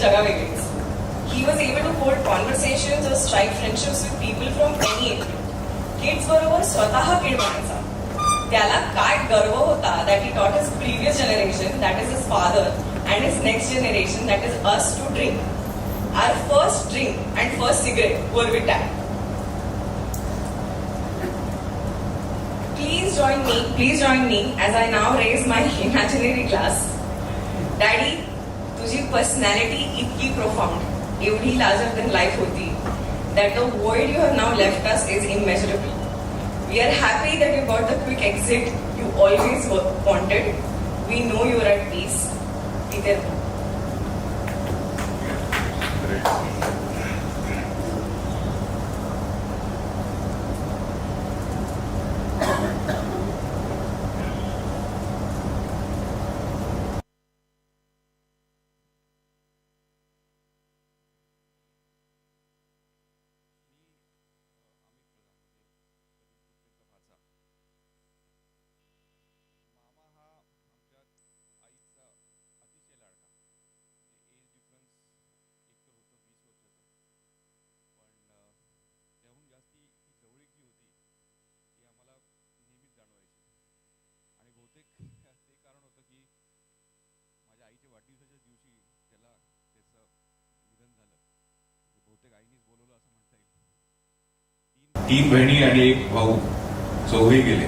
जगावेगळीच. He was able to hold conversations or strike friendships with people from any age. Kids बरोबर स्वतः kid बनायचा. त्याला काय गर्व होता that he taught his previous generation, that is his father, and his next generation, that is us, to drink. Our first drink and first cigarette were with Dad. Please join me as I now raise my imaginary glass. Daddy, तुझी personality इतकी profound, एवढी larger than life होती, that the void you have now left us is immeasurable. We are happy that you got the quick exit you always wanted. We know you are at peace. Be there. तीन बहिणी आणि एक भाऊ, चौघे गेले.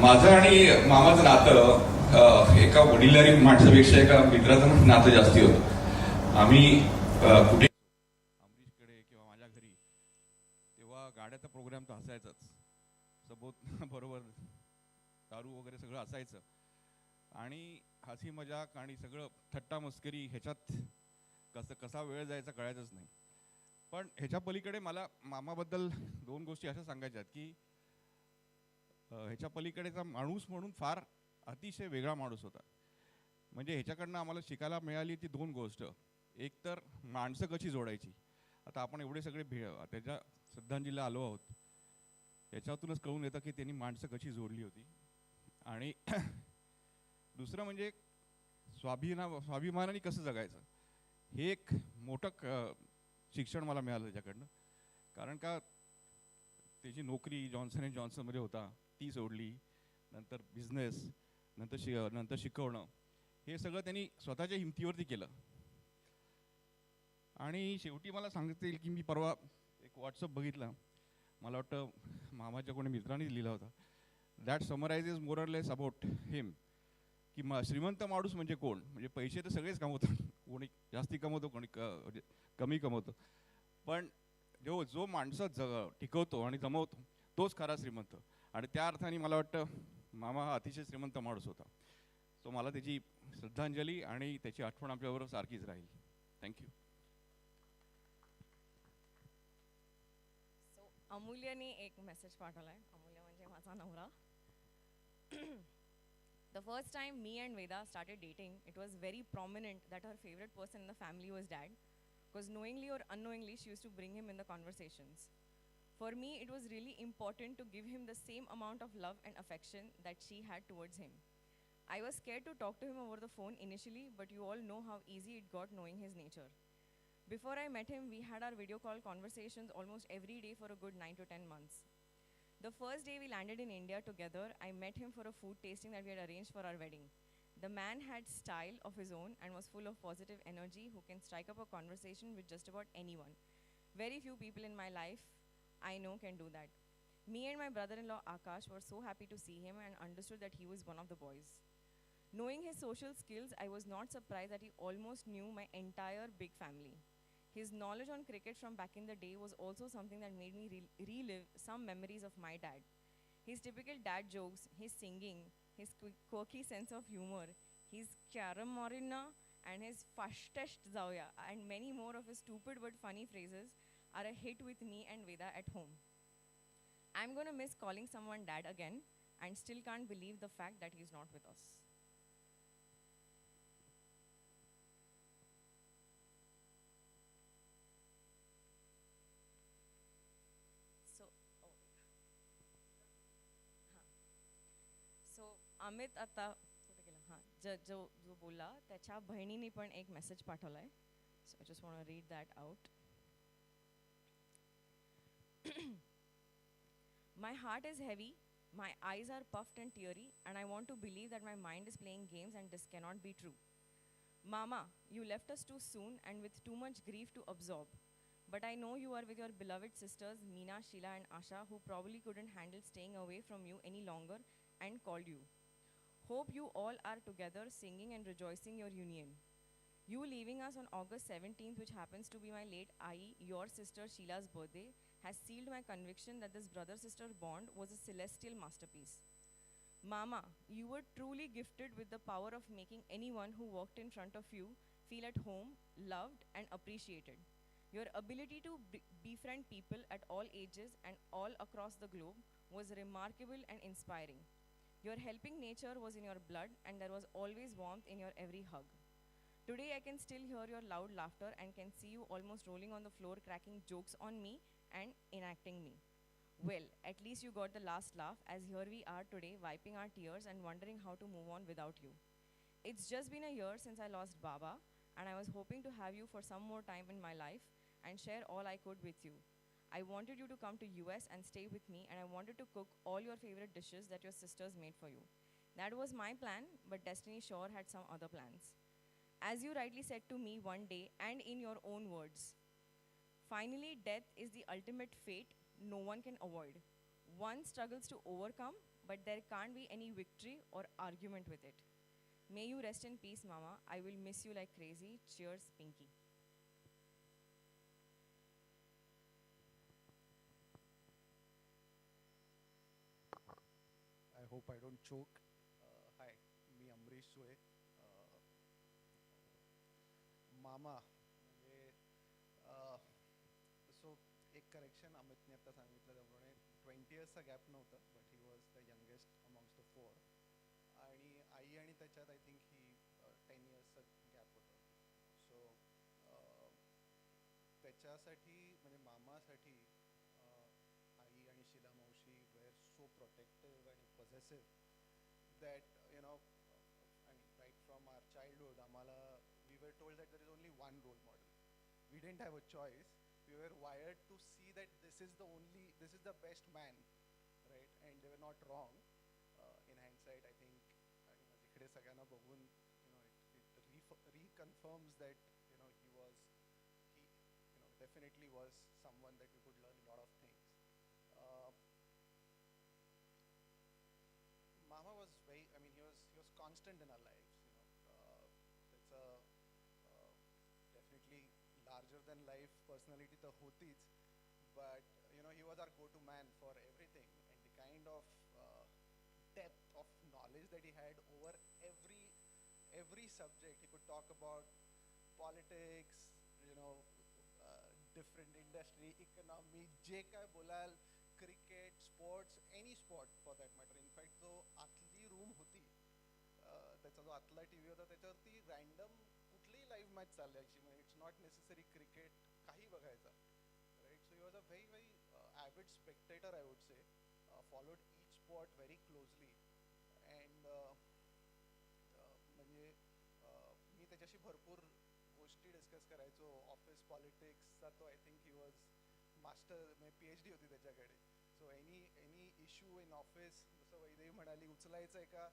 माझं आणि मामाचं नातं एका वडिलांनी माणसापेक्षा एका मित्राचं नातं जास्ती होतं. आम्ही कुठे अमरीशकडे किंवा माझ्या घरी तेव्हा गाड्याचा प्रोग्राम तर असायचाच, सबोत बरोबर दारू वगैरे सगळं असायचं आणि हसी मजाक आणि सगळं थट्टा मस्करी ह्याच्यात कसा वेळ जायचा कळायचंच नाही. पण ह्याच्या पलीकडे मला मामाबद्दल दोन गोष्टी अशा सांगायच्या आहेत की ह्याच्या पलीकडेचा माणूस म्हणून फार अतिशय वेगळा माणूस होता. म्हणजे ह्याच्याकडनं आम्हाला शिकायला मिळाली ती दोन गोष्ट. एक तर माणसं कशी जोडायची. आता आपण एवढे सगळे त्याच्या श्रद्धांजलीला आलो आहोत, याच्यातूनच कळून येतं की त्यांनी माणसं कशी जोडली होती. आणि दुसरं म्हणजे स्वाभिमानाने कसं जगायचं, हे एक मोठं शिक्षण मला मिळालं त्याच्याकडनं. कारण का त्याची नोकरी जॉन्सन अँड जॉन्सनमध्ये होता, ती सोडली. नंतर बिझनेस, नंतर शिकवणं, हे सगळं त्यांनी स्वतःच्या हिमतीवरती केलं. आणि शेवटी मला सांगता येईल की मी परवा एक व्हॉट्सअप बघितला, मला वाटतं मामाच्या कोणी मित्रांनीच लिहिला होता, that summarises more or less about him, की श्रीमंत माणूस म्हणजे कोण. म्हणजे पैसे तर सगळेच कमवतात, कोणी जास्ती कमवतो, कोणी कमी कमवतो, पण जो माणसं टिकवतो आणि जमवतो तोच खरा श्रीमंत. आणि त्या अर्थाने मला वाटतं मामा हा अतिशय श्रीमंत माणूस होता. सो मला त्याची श्रद्धांजली आणि त्याची आठवण आपल्याबरोबर सारखीच राहील. थँक्यू. सो अमूल्यने एक मेसेज पाठवलाय. अमूल्य म्हणजे माझा नवरा. The first time me and Veda started dating, it was very prominent that her favorite person in the family was Dad, because knowingly or unknowingly she used to bring him in the conversations. For me, it was really important to give him the same amount of love and affection that she had towards him. I was scared to talk to him over the phone initially, but you all know how easy it got knowing his nature. Before I met him, we had our video call conversations almost every day for a good 9 to 10 months. The first day we landed in India together, I met him for a food tasting that we had arranged for our wedding. The man had style of his own and was full of positive energy who can strike up a conversation with just about anyone. Very few people in my life I know can do that. Me and my brother-in-law Akash were so happy to see him and understood that he was one of the boys. Knowing his social skills, I was not surprised that he almost knew my entire big family. His knowledge on cricket from back in the day was also something that made me relive some memories of my dad. His typical dad jokes, his singing, his quirky sense of humor, his Kyaram Morina, and his Fashtest Zawya, and many more of his stupid but funny phrases are a hit with me and Veda at home. I'm gonna miss calling someone dad again and still can't believe the fact that he's not with us. So, Amit आता कुठे गेला? हां जो जो बोलला त्याच्या बहिणीने पण एक मेसेज पाठवलाय. So I just want to read that out. My heart is heavy, my eyes are puffed and teary, and I want to believe that my mind is playing games and this cannot be true. Mama, you left us too soon and with too much grief to absorb. But I know you are with your beloved sisters, Meena, Sheila, and Asha, who probably couldn't handle staying away from you any longer and called you. Hope you all are together singing and rejoicing your union. You leaving us on August 17th, which happens to be my late Ai, your sister Sheila's birthday, has sealed my conviction that this brother sister bond was a celestial masterpiece. Mama, you were truly gifted with the power of making anyone who walked in front of you feel at home, loved, and appreciated. Your ability to befriend people at all ages and all across the globe was remarkable and inspiring. Your helping nature was in your blood, and there was always warmth in your every hug. Today, I can still hear your loud laughter and can see you almost rolling on the floor, cracking jokes on me and enacting me. Well, at least you got the last laugh, as here we are today, wiping our tears and wondering how to move on without you. It's just been a year since I lost Baba, and I was hoping to have you for some more time in my life and share all I could with you. I wanted you to come to US and stay with me, and I wanted to cook all your favorite dishes that your sisters made for you. That was my plan, but destiny sure had some other plans. As you rightly said to me one day, and in your own words, finally, death is the ultimate fate no one can avoid. One struggles to overcome, but there can't be any victory or argument with it. May you rest in peace, Mama. I will miss you like crazy. Cheers, Pinky. I hope I don't choke. Hi, मी अमरीश सुळे. मामा म्हणजे so एक correction अमितने आता सांगितलं त्याप्रमाणे 20 इयर्सचा gap नव्हता, but he was the youngest amongst the four. आणि आई आणि त्याच्यात आय थिंक ही 10 इयर्सचा गॅप होता. सो त्याच्यासाठी म्हणजे मामासाठी आई आणि शिला मावशी वेर सो प्रोटेक्टिव्ह आणि पॉझेसिव्ह that I mean right from our childhood amala we were told that there is only one role model. We didn't have a choice. We were wired to see that this is the best man, right? And they were not wrong. In hindsight I think आणि इकडे सगळ्यांना बघून it reconfirms that he definitely was someone that we could learn a lot of things. Mama was he was constant in our lives. It's a definitely larger than life personality to hotis, but he was our go-to man for everything, and the kind of depth of knowledge that he had over every subject. He could talk about politics, different industry, economy, जे काय बोलाल, cricket, sports, any spot for that matter. In fact जो आतली room होती, त्याचा जो आतला T V होता त्याच्यावरती रँडम कुठलीही लाईव्ह मॅच चालायची. म्हणजे इट्स नॉट नेसेसरी क्रिकेट, काही बघायचा, right. So he was a very very avid spectator I would say. Followed each spot very closely. And म्हणजे मी त्याच्याशी भरपूर गोष्टी डिस्कस करायचो. ऑफिस पॉलिटिक्सचा तो आय थिंक ही वॉज मास्टर, म्हणजे PhD होती त्याच्याकडे. So any issue in office, जसं वैदेही म्हणाली उचलायचं आहे का,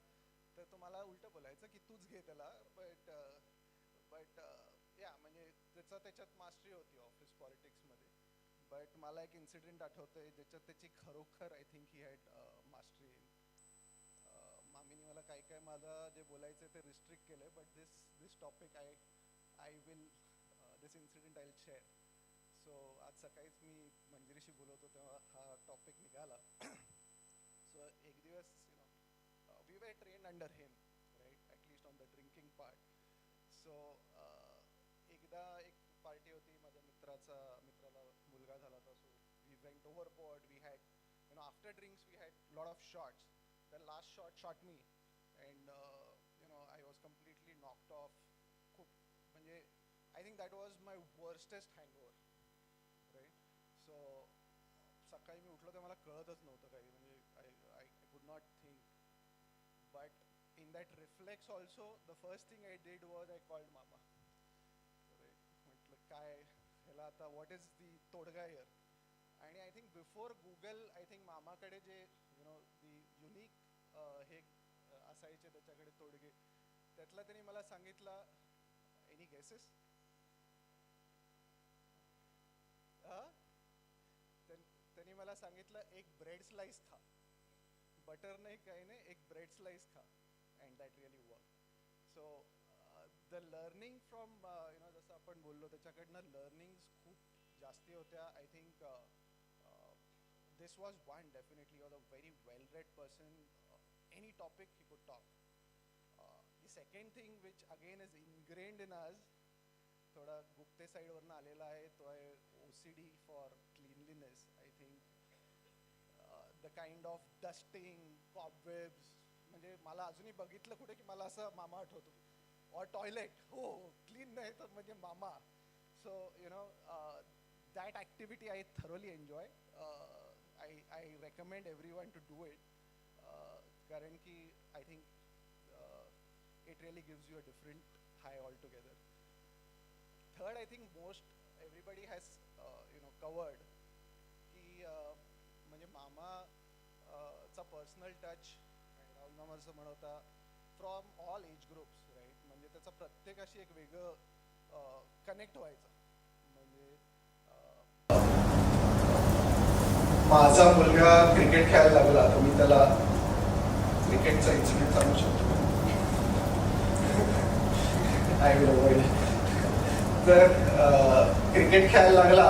तर तो मला उलटं बोलायचं की तूच घे त्याला. बट या म्हणजे त्याच्यात मास्टरी होती ऑफिस पॉलिटिक्समध्ये. बट मला एक इन्सिडेंट आठवतंय ज्याच्यात त्याची खरोखर I think he had mastery. मामीने मला काय माझा जे बोलायचं ते रिस्ट्रिक्ट केलं, but this topic I will this incident I will share. So आज सकाळीच मी मंजिरीशी बोलवतो तेव्हा हा टॉपिक निघाला. सो एक दिवस we were train under him, right, at least on the drinking part. So एकदा एक पार्टी होती, माझ्या मित्राला मुलगा झाला होता. So we went overboard. We had after drinks we had lot of shots. The last shot मी, and I was completely knocked off. खूप म्हणजे I think that was my worstest hangover, right. So सकाळी मी उठलो तर मला कळतच नव्हतं काही, म्हणजे I could not think. But in in that reflex also, the first thing I did was I called Mama. म्हटलं काय ह्याला आता what is the तोडगा here? आणि I think before Google I think मामाकडे जे दी युनिक हे असायचे त्याच्याकडे तोडगे, त्यातला त्यांनी मला सांगितलं, एनी गेसेस? त्यांनी मला सांगितलं एक ब्रेड स्लाइस खा, बटर नाही काही नाही, एक ब्रेड स्लाइस खा, and that really work. So the learning from जसं आपण बोललो त्याच्याकडनं लर्निंग्स खूप जास्ती होत्या. I think this was one, definitely. He was a very well-read person. Any topic he could talk. The second thing which again is ingrained in us, थोडा Gupte side वरनं आलेला आहे, तो आहे OCD for cleanliness. I think the kind of dusting, cobwebs, म्हणजे मला अजूनही बघितलं कुठे की मला असं मामा आठवतो. Or toilet, हो क्लीन नाही तर म्हणजे मामा. So that activity I thoroughly enjoy. I recommend everyone to do it. कारण की I think it really gives you a different high altogether. Third, I think most everybody has covered की म्हणजे मामा चा personal touch, Rahul मामा जसं म्हणता, from all age groups, right. म्हणजे त्याचा प्रत्येकाशी एक वेगळं कनेक्ट व्हायचं. म्हणजे माझा मुलगा क्रिकेट खेळायला लागला तर मी त्याला क्रिकेटचा इन्सिडेंट सांगू शकतो. I will avoid. तर क्रिकेट खेळायला लागला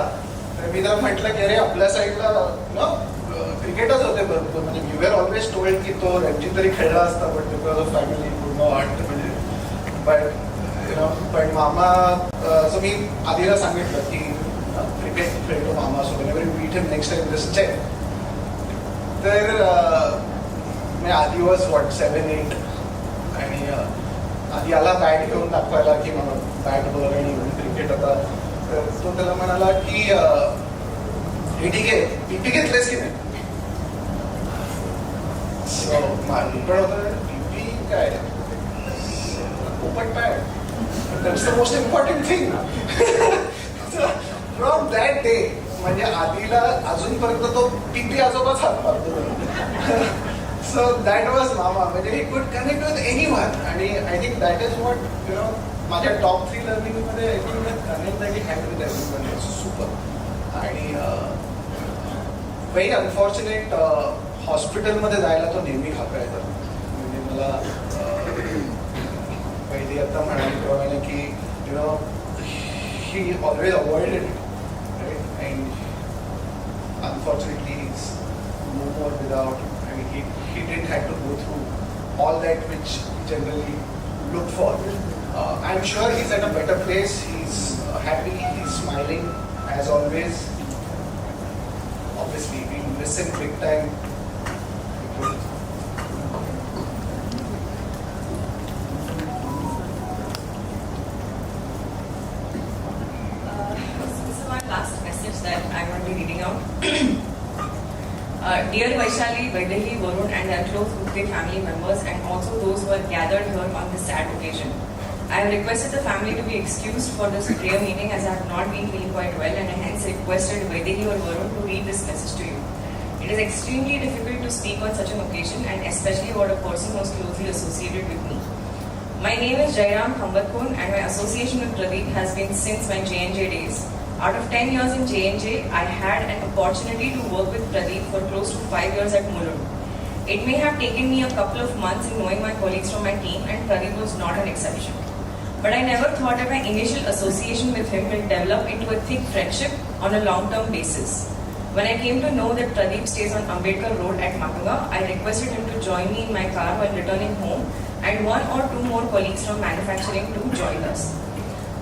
तर मी त्याला म्हटलं की अरे आपल्या साईडला क्रिकेटच होते भरपूर. म्हणजे वी वर ऑलवेज टोल्ड की तो रणजी तरी खेळला असता, but because of family could not. म्हणजे पण मामा, असं मी आधीला सांगितलं की क्रिकेट खेळतो मामा, so whenever you meet him next time just check. तर मी आधी वॉज 7-8 आणि आधी आला बॅट घेऊन दाखवायला की मला बॅट बघ आणि क्रिकेट होता. तर तो त्याला म्हणाला की हे ठीक आहे, पीपी घेतलेस की नाही? सो माझी पण होतं पीपी काय open pad, that's the most important thing. From that day म्हणजे आधीला अजूनपर्यंत तो पीपी आजोबाच हात मारतो. सो दॅट वॉज मामा. म्हणजे he could connect with anyone. आणि I think that is what माझ्या टॉप 3 लर्निंगमध्ये I think connect that he had with everyone is super. आणि व्हेरी अनफॉर्च्युनेट हॉस्पिटलमध्ये जायला तो नेहमी घाबरायचा. म्हणजे मला पहिली आता म्हणाले की he always avoided it, right? And unfortunately he's no more without. I mean he didn't have to go through all that which we generally look for. I'm sure he's at a better place. He's happy, he's smiling as always. Obviously we miss him big time. That I will be reading out. Dear Vaishali, Vaidehi, Varun and their close Gupte family members and also those who are gathered here on this sad occasion. I have requested the family to be excused for this prayer meeting as I have not been feeling quite well and I hence requested Vaidehi or Varun to read this message to you. It is extremely difficult to speak on such an occasion and especially about a person most closely associated with me. My name is Jairam Thambatkon and my association with Pradeep has been since my J&J days. Out of 10 years in J&J, I had an opportunity to work with Pradeep for close to 5 years at Mulund. It may have taken me a couple of months in knowing my colleagues from my team and Pradeep was not an exception. But I never thought that my initial association with him will develop into a thick friendship on a long-term basis. When I came to know that Pradeep stays on Ambedkar Road at Matanga, I requested him to join me in my car while returning home and 1 or 2 more colleagues from manufacturing to join us.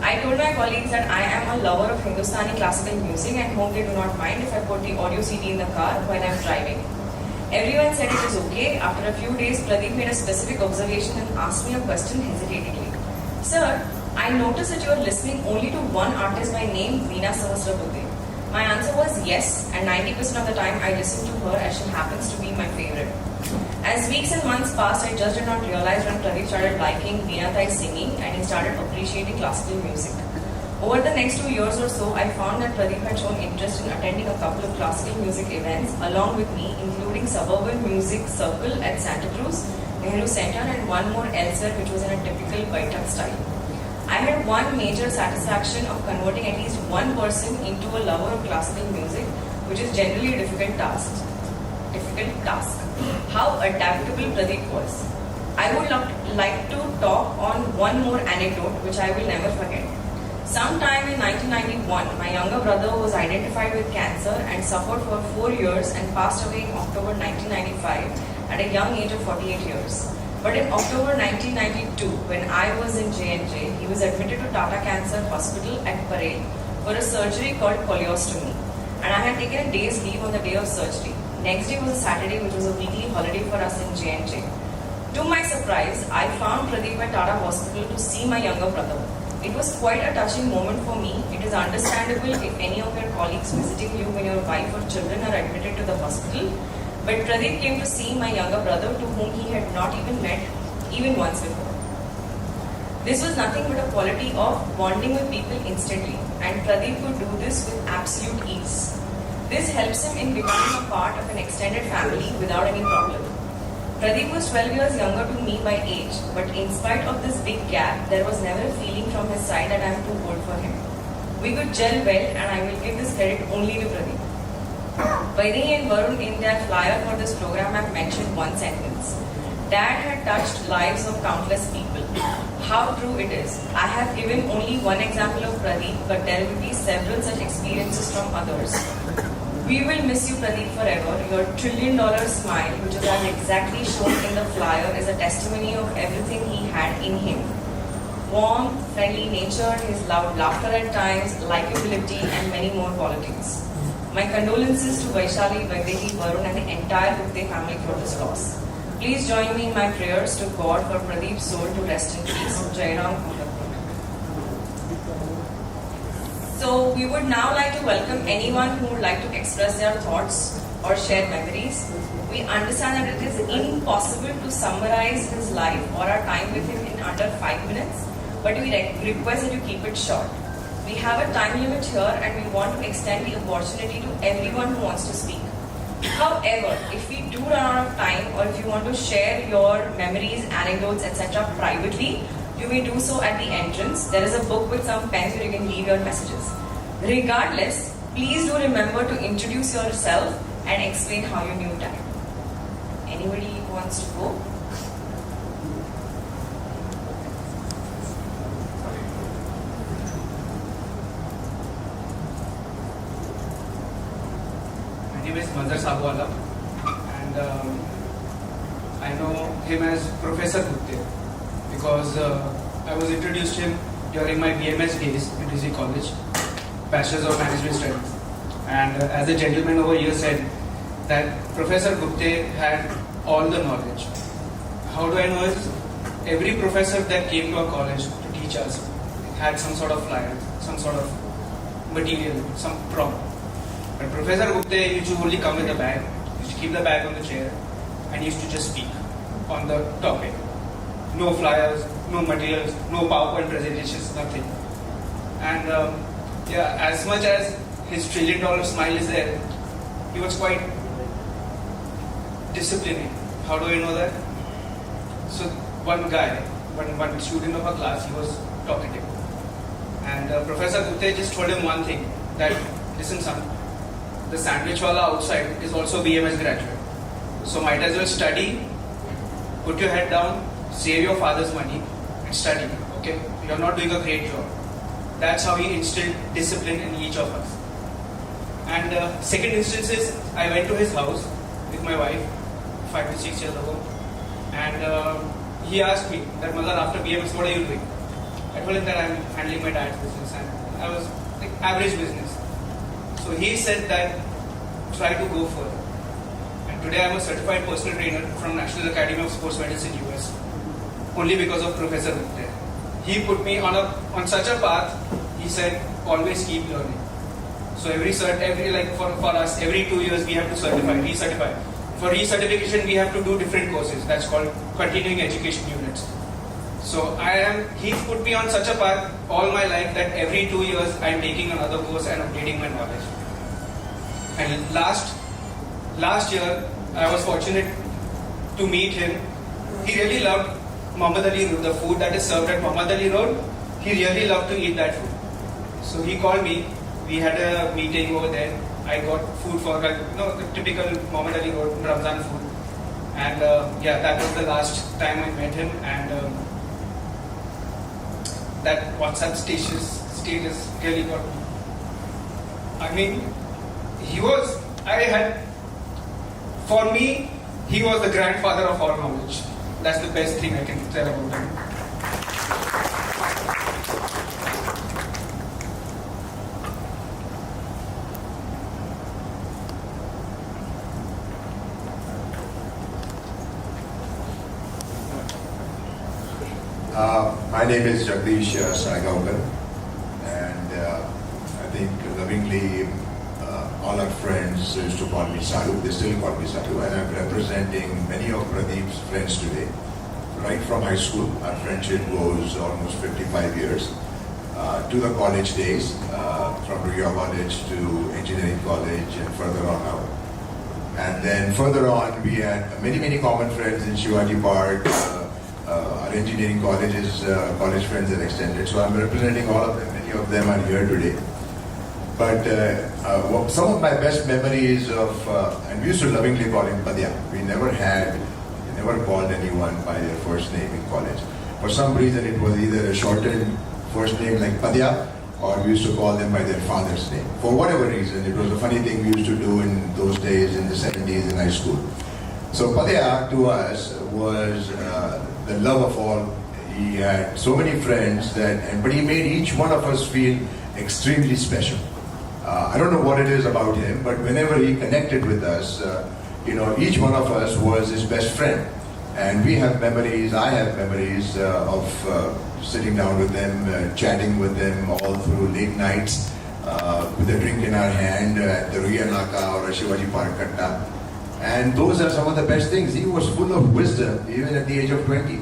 I told my colleagues that I am a lover of Hindustani classical music and hope they do not mind if I put the audio CD in the car when I am driving. Everyone said it is okay. After a few days, Pradeep made a specific observation and asked me a question hesitatingly. Sir, I noticed that you are listening only to one artist by name Veena Sahasrabudhe. My answer was yes, and 90% of the time I listen to her as she happens to be my favorite. As weeks and months passed, I just did not realize when Pradeep started liking Veena singing and he started appreciating classical music. Over the next 2 years or so, I found that Pradeep had shown interest in attending a couple of classical music events along with me, including Suburban Music Circle at Santa Cruz, Nehru Center, and one more elsewhere which was in a typical Baitak style. I had one major satisfaction of converting at least one person into a lover of classical music, which is generally a difficult task. How adaptable Pradeep was. I would like to talk on one more anecdote which I will never forget. Sometime in 1991, my younger brother was identified with cancer and suffered for 4 years and passed away in October 1995 at a young age of 48 years. But in October 1992, when I was in J&J, he was admitted to Tata Cancer Hospital at Parel for a surgery called coleostomy. And I had taken a day's leave on the day of surgery. Next day was a Saturday, which was a weekly holiday for us in J&J. To my surprise, I found Pradeep at Tata Hospital to see my younger brother. It was quite a touching moment for me. It is understandable if any of your colleagues visiting you when your wife or children are admitted to the hospital. But Pradeep came to see my younger brother to whom he had not even met even once before. This was nothing but a quality of bonding with people instantly, and Pradeep could do this with absolute ease. This helps him in becoming a part of an extended family without any problem. Pradeep was 12 years younger to me by age, but in spite of this big gap, there was never a feeling from his side that I am too old for him. We could gel well, and I will give this credit only to Pradeep. Vaidhi and Varun in their flyer for this program have mentioned one sentence. Dad had touched lives of countless people. How true it is. I have given only one example of Pradeep, but there will be several such experiences from others. We will miss you, Pradeep, forever. Your $1 trillion smile, which is as exactly shown in the flyer, is a testimony of everything he had in him. Warm, friendly nature, his loud laughter at times, likability, and many more qualities. My condolences to Vaishali, Vaidehi, Varun, and the entire Gupte family for this loss. Please join me in my prayers to God for Pradeep's soul to rest in peace. Jai Ram. So we would now like to welcome anyone who would like to express their thoughts or share memories. We understand that it is impossible to summarize his life or our time with him in under 5 minutes, but we request that you keep it short. We have a time limit here and we want to extend the opportunity to everyone who wants to speak. However, if we do run out of time or if you want to share your memories, anecdotes, etc. privately, you may do so at the entrance. There is a book with some pens where you can leave your messages. Regardless, please do remember to introduce yourself and explain how you knew Dad. Anybody who wants to go? My name is Sabha, and I know him as Professor Gupte because I was introduced to him during my BMS days at DC College, Bachelor's of Management Studies. And as the gentleman over here said, that Professor Gupte had all the knowledge. How do I know it? Every professor that came to our college to teach us had some sort of flyer, some sort of material, some prompt. But Professor Gupte used to only come with a bag, used to keep the bag on the chair, and used to just speak on the topic. No flyers, no materials, no PowerPoint presentations, nothing. And as much as his $1 trillion smile is there, he was quite disciplining. How do I know that? So one guy, one student of our class, he was talkative. And Professor Gupte just told him one thing, that listen son, the sandwich wala outside is also BMS graduate. So might as well study, put your head down, save your father's money and study. Okay? You're not doing a great job. That's how he instilled discipline in each of us. And second instance is, I went to his house with my wife 5 to 6 years ago. And he asked me that, Mother, after BMS, what are you doing? I told him that I'm handling my dad's business. And I was like, average business. So he said that, try to go further. And today I'm a certified personal trainer from National Academy of Sports Medicine in US. Only because of Professor Gupte. He put me on such a path, he said, always keep learning. So every like for us, every 2 years we have to recertify. For recertification, we have to do different courses. That's called continuing education units. So he put me on such a path all my life that every 2 years I'm taking another course and updating my knowledge. And last year, I was fortunate to meet him. He really loved Muhammad Ali Road, the food that is served at Muhammad Ali Road. He really loved to eat that food. So he called me. We had a meeting over there. I got food for the typical Muhammad Ali Road Ramzan food. And that was the last time I met him. And that WhatsApp status really got me. I mean, for me, he was the grandfather of all knowledge. That's the best thing I can tell about him. My name is Jagdish Saigaonkar, and I think lovingly all our friends used to call me Saru. They still call me Saru, and I'm representing many of Pradeep's friends today. Right from high school, our friendship goes almost 55 years to the college days, from Riya College to Engineering College and further on out. And then further on, we had many common friends in Shivaji Park. Our engineering colleges, college friends are extended. So I'm representing all of them. Many of them are here today. But some of my best memories of, and we used to lovingly call him Padya. We never called anyone by their first name in college. For some reason, it was either a shortened first name like Padya, or we used to call them by their father's name. For whatever reason, it was a funny thing we used to do in those days in the 70s in high school. So Padya to us was the love of all. He had so many friends but he made each one of us feel extremely special. I don't know what it is about him, but whenever he connected with us, each one of us was his best friend. And we have memories, I have memories of sitting down with them, chatting with them all through late nights with a drink in our hand at the Riya Naka or a Shivaji Park Katta. And those are some of the best things. He was full of wisdom, even at the age of 20.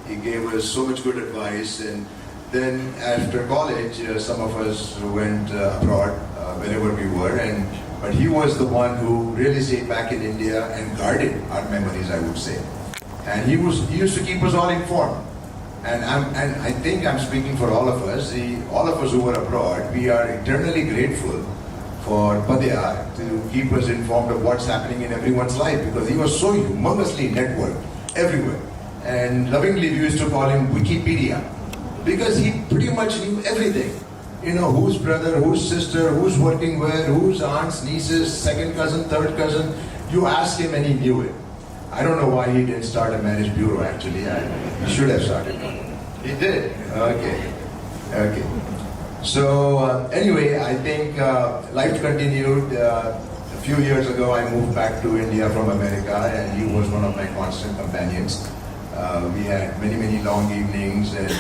He gave us so much good advice. And then after college, some of us went abroad, wherever we were. But he was the one who really stayed back in India and guarded our memories, I would say. And he used to keep us all informed. And I think I'm speaking for all of us. All of us who were abroad, we are eternally grateful for Padya to keep us informed of what's happening in everyone's life, because he was so humongously networked everywhere. And lovingly we used to call him Wikipedia, because he pretty much knew everything. Whose brother, whose sister, who's working where, whose aunts, nieces, second cousin, third cousin. You asked him and he knew it. I don't know why he didn't start a marriage bureau actually. He should have started. He did? Okay. So anyway, I think life continued. A few years ago, I moved back to India from America, and he was one of my constant companions. We had many long evenings, and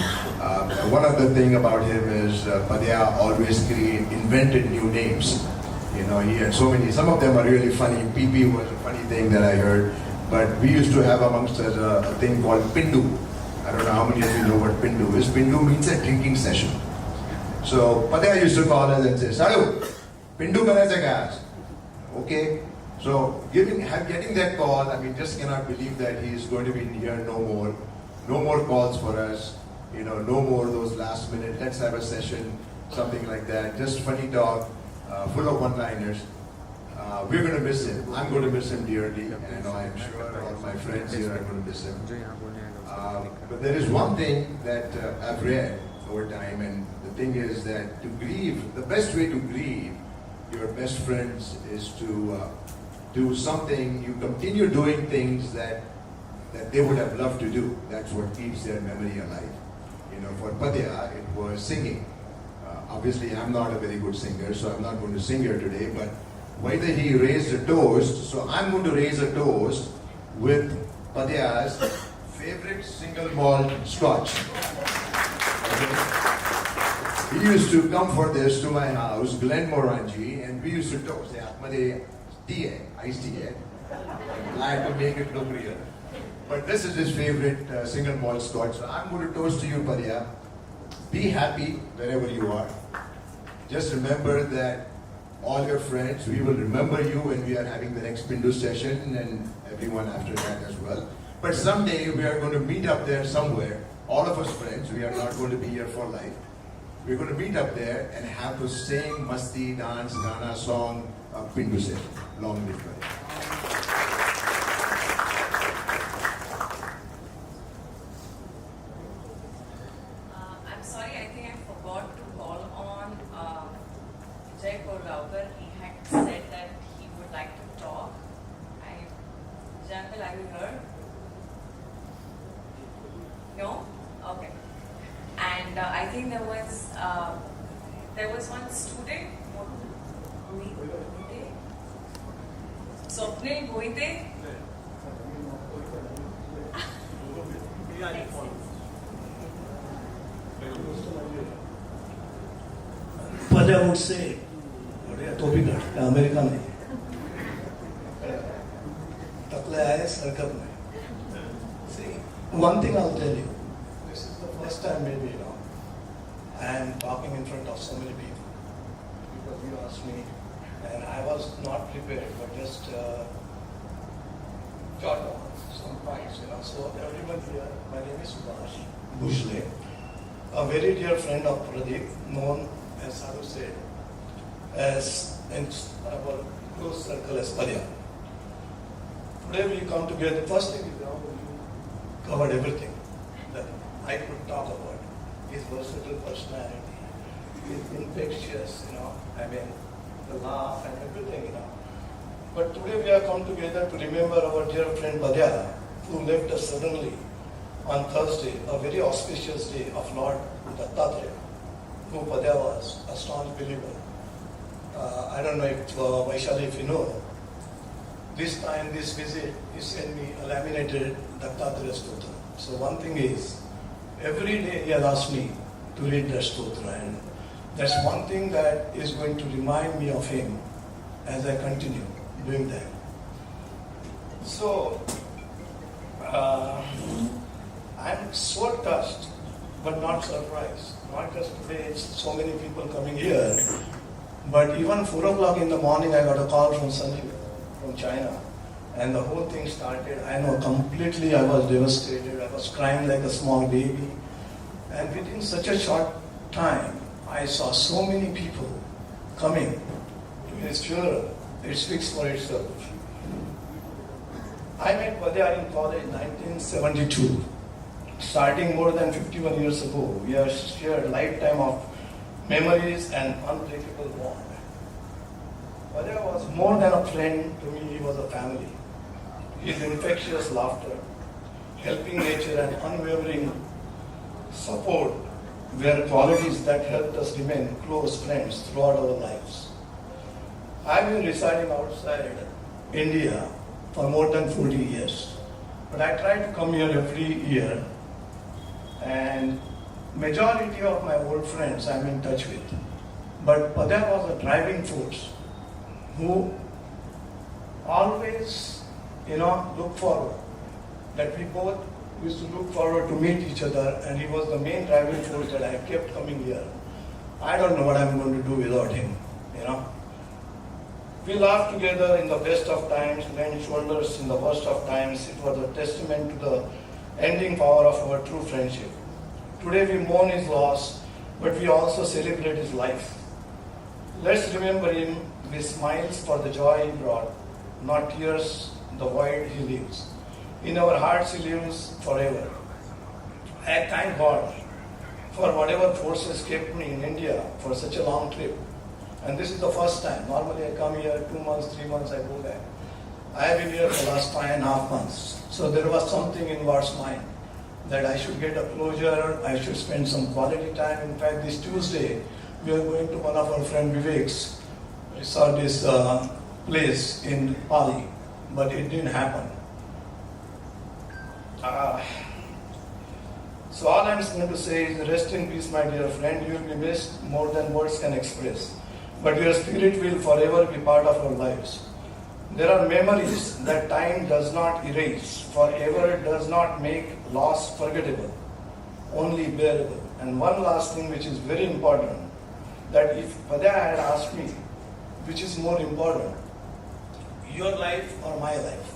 one of the thing about him is Padya always invented new names. He had so many. Some of them are really funny. PP was a funny thing that I heard, but we used to have amongst us a thing called Pindu. I don't know how many of you know what Pindu is. Pindu means a drinking session. So Padya used to call us and say, "Saru, Pindu kare se gas." Okay. So getting that call, just cannot believe that he is going to be here no more. No more calls for us. No more those last minute, let's have a session, something like that. Just funny talk, full of one-liners. We're going to miss him. I'm going to miss him dearly, and I'm sure all my friends here are going to miss him. But there is one thing that I've read over time, and the thing is that to grieve, the best way to grieve your best friends is to do something, you continue doing things that they would have loved to do. That's what keeps their memory alive. For Padya, it was singing. Obviously, I'm not a very good singer, so I'm not going to sing here today, but whether he raised a toast, so I'm going to raise a toast with Padya's favorite single malt scotch. Okay. He used to come for this to my house, Glen Morangi, and we used to toast. Tea, iced tea. Glad to make it look real. But this is his favorite single malt scotch. So I'm going to toast to you, Padya. Be happy wherever you are. Just remember that all your friends, we will remember you when we are having the next Pindu session and everyone after that as well. But someday we are going to meet up there somewhere. All of us friends, we are not going to be here for life. We're going to meet up there and have to sing, masti, dance, Gana, song, Pindu session. Long live Padya. I'm sorry, I think I forgot to call on Jay Korgaonkar. He had said that he would like to talk. Jangal, are you here? No? Okay. And I think there was one student, Swapnil Goite. Padya would say, America में तकले आए सरकत में. See, one thing I'll tell you, this is the first time maybe I am talking in front of so many people because you asked me and I was not prepared but just jot down some points, So everyone here, my name is Subhash Bushle, a very dear friend of Pradeep, known as Sadhu said, as in our close circle as Padya. Today we come together. First thing is you covered everything that I could talk about. His versatile personality, his infectious, the laugh and everything, But today we have come together to remember our dear friend Padya, who left us suddenly on Thursday, a very auspicious day of Lord Dattatreya, who Padya was, a staunch believer. I don't know if Vaishali, if you know, this time, this visit, he sent me a laminated Dattatreya Stotra. So one thing is, every day he has asked me to read that Stotra, and that's one thing that is going to remind me of him as I continue doing that. So, I'm so touched, but not surprised. Not just today, so many people coming here, but even 4 o'clock in the morning, I got a call from Sanjeev, from China, and the whole thing started. I know completely I was devastated. I was crying like a small baby. And within such a short time, I saw so many people coming to his funeral. It speaks for itself. I met Padya in college in 1972. Starting more than 51 years ago, we have shared a lifetime of memories and unbreakable bond. Padya was more than a friend to me, he was a family. His infectious laughter, helping nature and unwavering support were qualities that helped us remain close friends throughout our lives. I've been residing outside India for more than 40 years, but I try to come here every year, and majority of my old friends I'm in touch with. But Padya was a driving force who always, look forward. That we both used to look forward to meet each other, and he was the main driving force that I kept coming here. I don't know what I'm going to do without him, We laughed together in the best of times, lent shoulders in the worst of times. It was a testament to the ending power of our true friendship. Today we mourn his loss, but we also celebrate his life. Let's remember him with smiles for the joy he brought, not tears, the void he leaves. In our hearts he lives forever. I thank God for whatever forces kept me in India for such a long trip. And this is the first time. Normally I come here 2 months, 3 months, I go back. I have been here for the last 5.5 months. So there was something in God's mind that I should get a closure, I should spend some quality time. In fact, this Tuesday, we are going to one of our friend Vivek's resort, this place in Pali, but it didn't happen. So all I'm going to say is rest in peace, my dear friend. You will be missed more than words can express. But your spirit will forever be part of our lives. There are memories that time does not erase, forever does not make loss forgettable, only bearable. And one last thing which is very important, that if Padya had asked me, which is more important, your life or my life,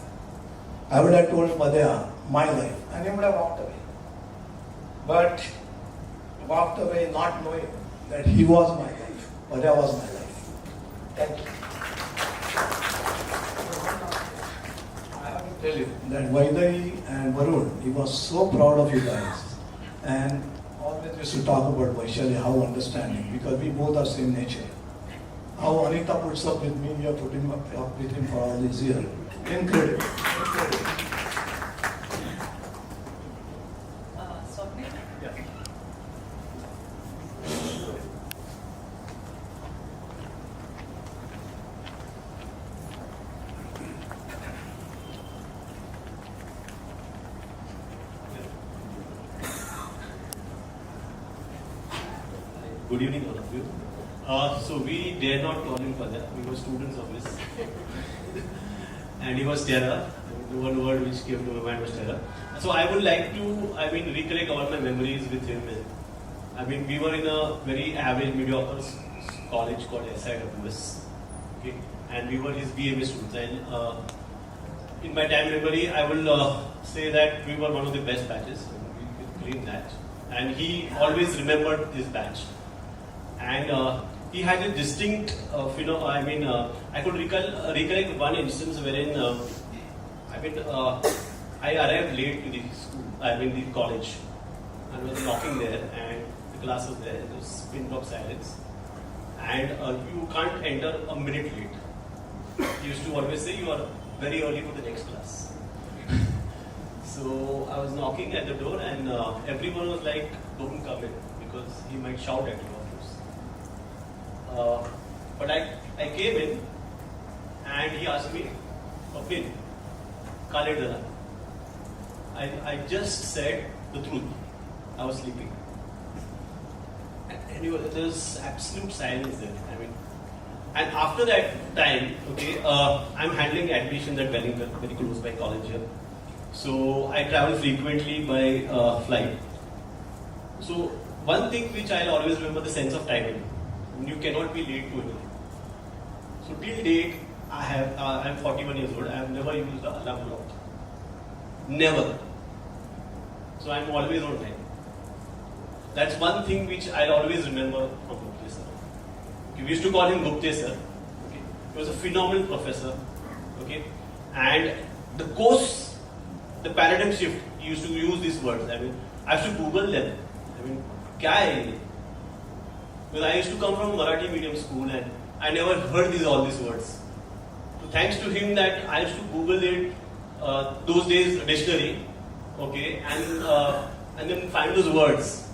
I would have told Padya, my life, and he would have walked away. But walked away not knowing that he was my life, Padya was my life. Thank you. I have to tell you that Vaidai and Varun, he was so proud of you guys. And always used to talk about Vaishali, how understanding, because we both are same nature. How Anita puts up with me, we are putting up with him for all these years. Incredible. Incredible. Yeah. Good evening, all of you. So we dare not call him Padya. We were students of his, and he was terror. The one word which came to my mind was terror. So I would like to, recollect all my memories with him. We were in a very average mediocre college called SIWS, okay, and we were his BMA students. And in my time memory, I will say that we were one of the best batches. We could claim that, and he always remembered this batch. And he had a distinct, I could recollect one instance wherein, I arrived late to the school, the college, and was knocking there, and the class was there, there was pin drop silence, and you can't enter a minute late. He used to always say, you are very early for the next class. So I was knocking at the door, and everyone was like, don't come in, because he might shout at you. But I came in and he asked me, "Pin, Kale Dala." I just said the truth. I was sleeping. And there was absolute silence there. And after that time, okay, I'm handling admissions at Wellington, very close by college here. So I travel frequently by flight. So one thing which I'll always remember, the sense of timing. You cannot be late to anything. So till date, I'm 41 years old. I have never used the alarm clock. Never. So I'm always on time. That's one thing which I'll always remember from Gupte sir. Okay, we used to call him Gupte sir. Okay. He was a phenomenal professor. Okay. And the course, the paradigm shift, he used to use these words. I used to Google them. Kya hai? Because I used to come from Marathi medium school and I never heard all these words. So thanks to him that I used to Google it, those days dictionary, okay, and then find those words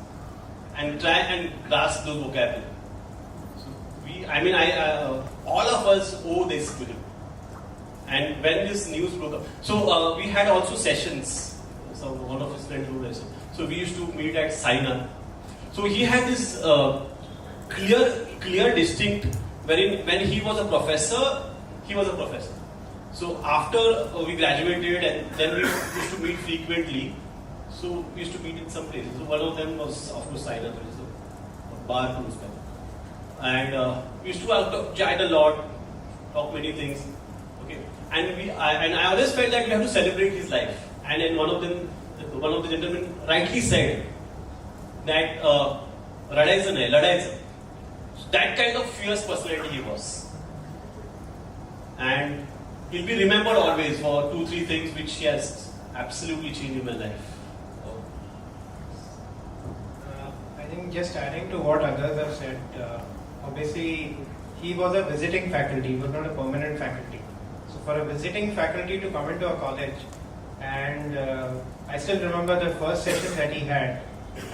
and try and grasp those vocabulary. So all of us owe this to him. And when this news broke up, so we had also sessions. So one of his friends wrote. So we used to meet at Saina. So he had this clear, distinct, wherein when he was a professor, he was a professor. So after we graduated and then we used to meet frequently, so we used to meet in some places. So one of them was, of course, Saina, there is a bar close by. And we used to chat a lot, talk many things, okay. And I always felt that we have to celebrate his life. And then one of the gentlemen rightly said that Radaisan hai, Ladaisan. That kind of fierce personality he was. And he'll be remembered always for 2-3 things which he has absolutely changed in my life. I think just adding to what others have said, obviously he was a visiting faculty, he was not a permanent faculty. So for a visiting faculty to come into a college, and I still remember the first session that he had.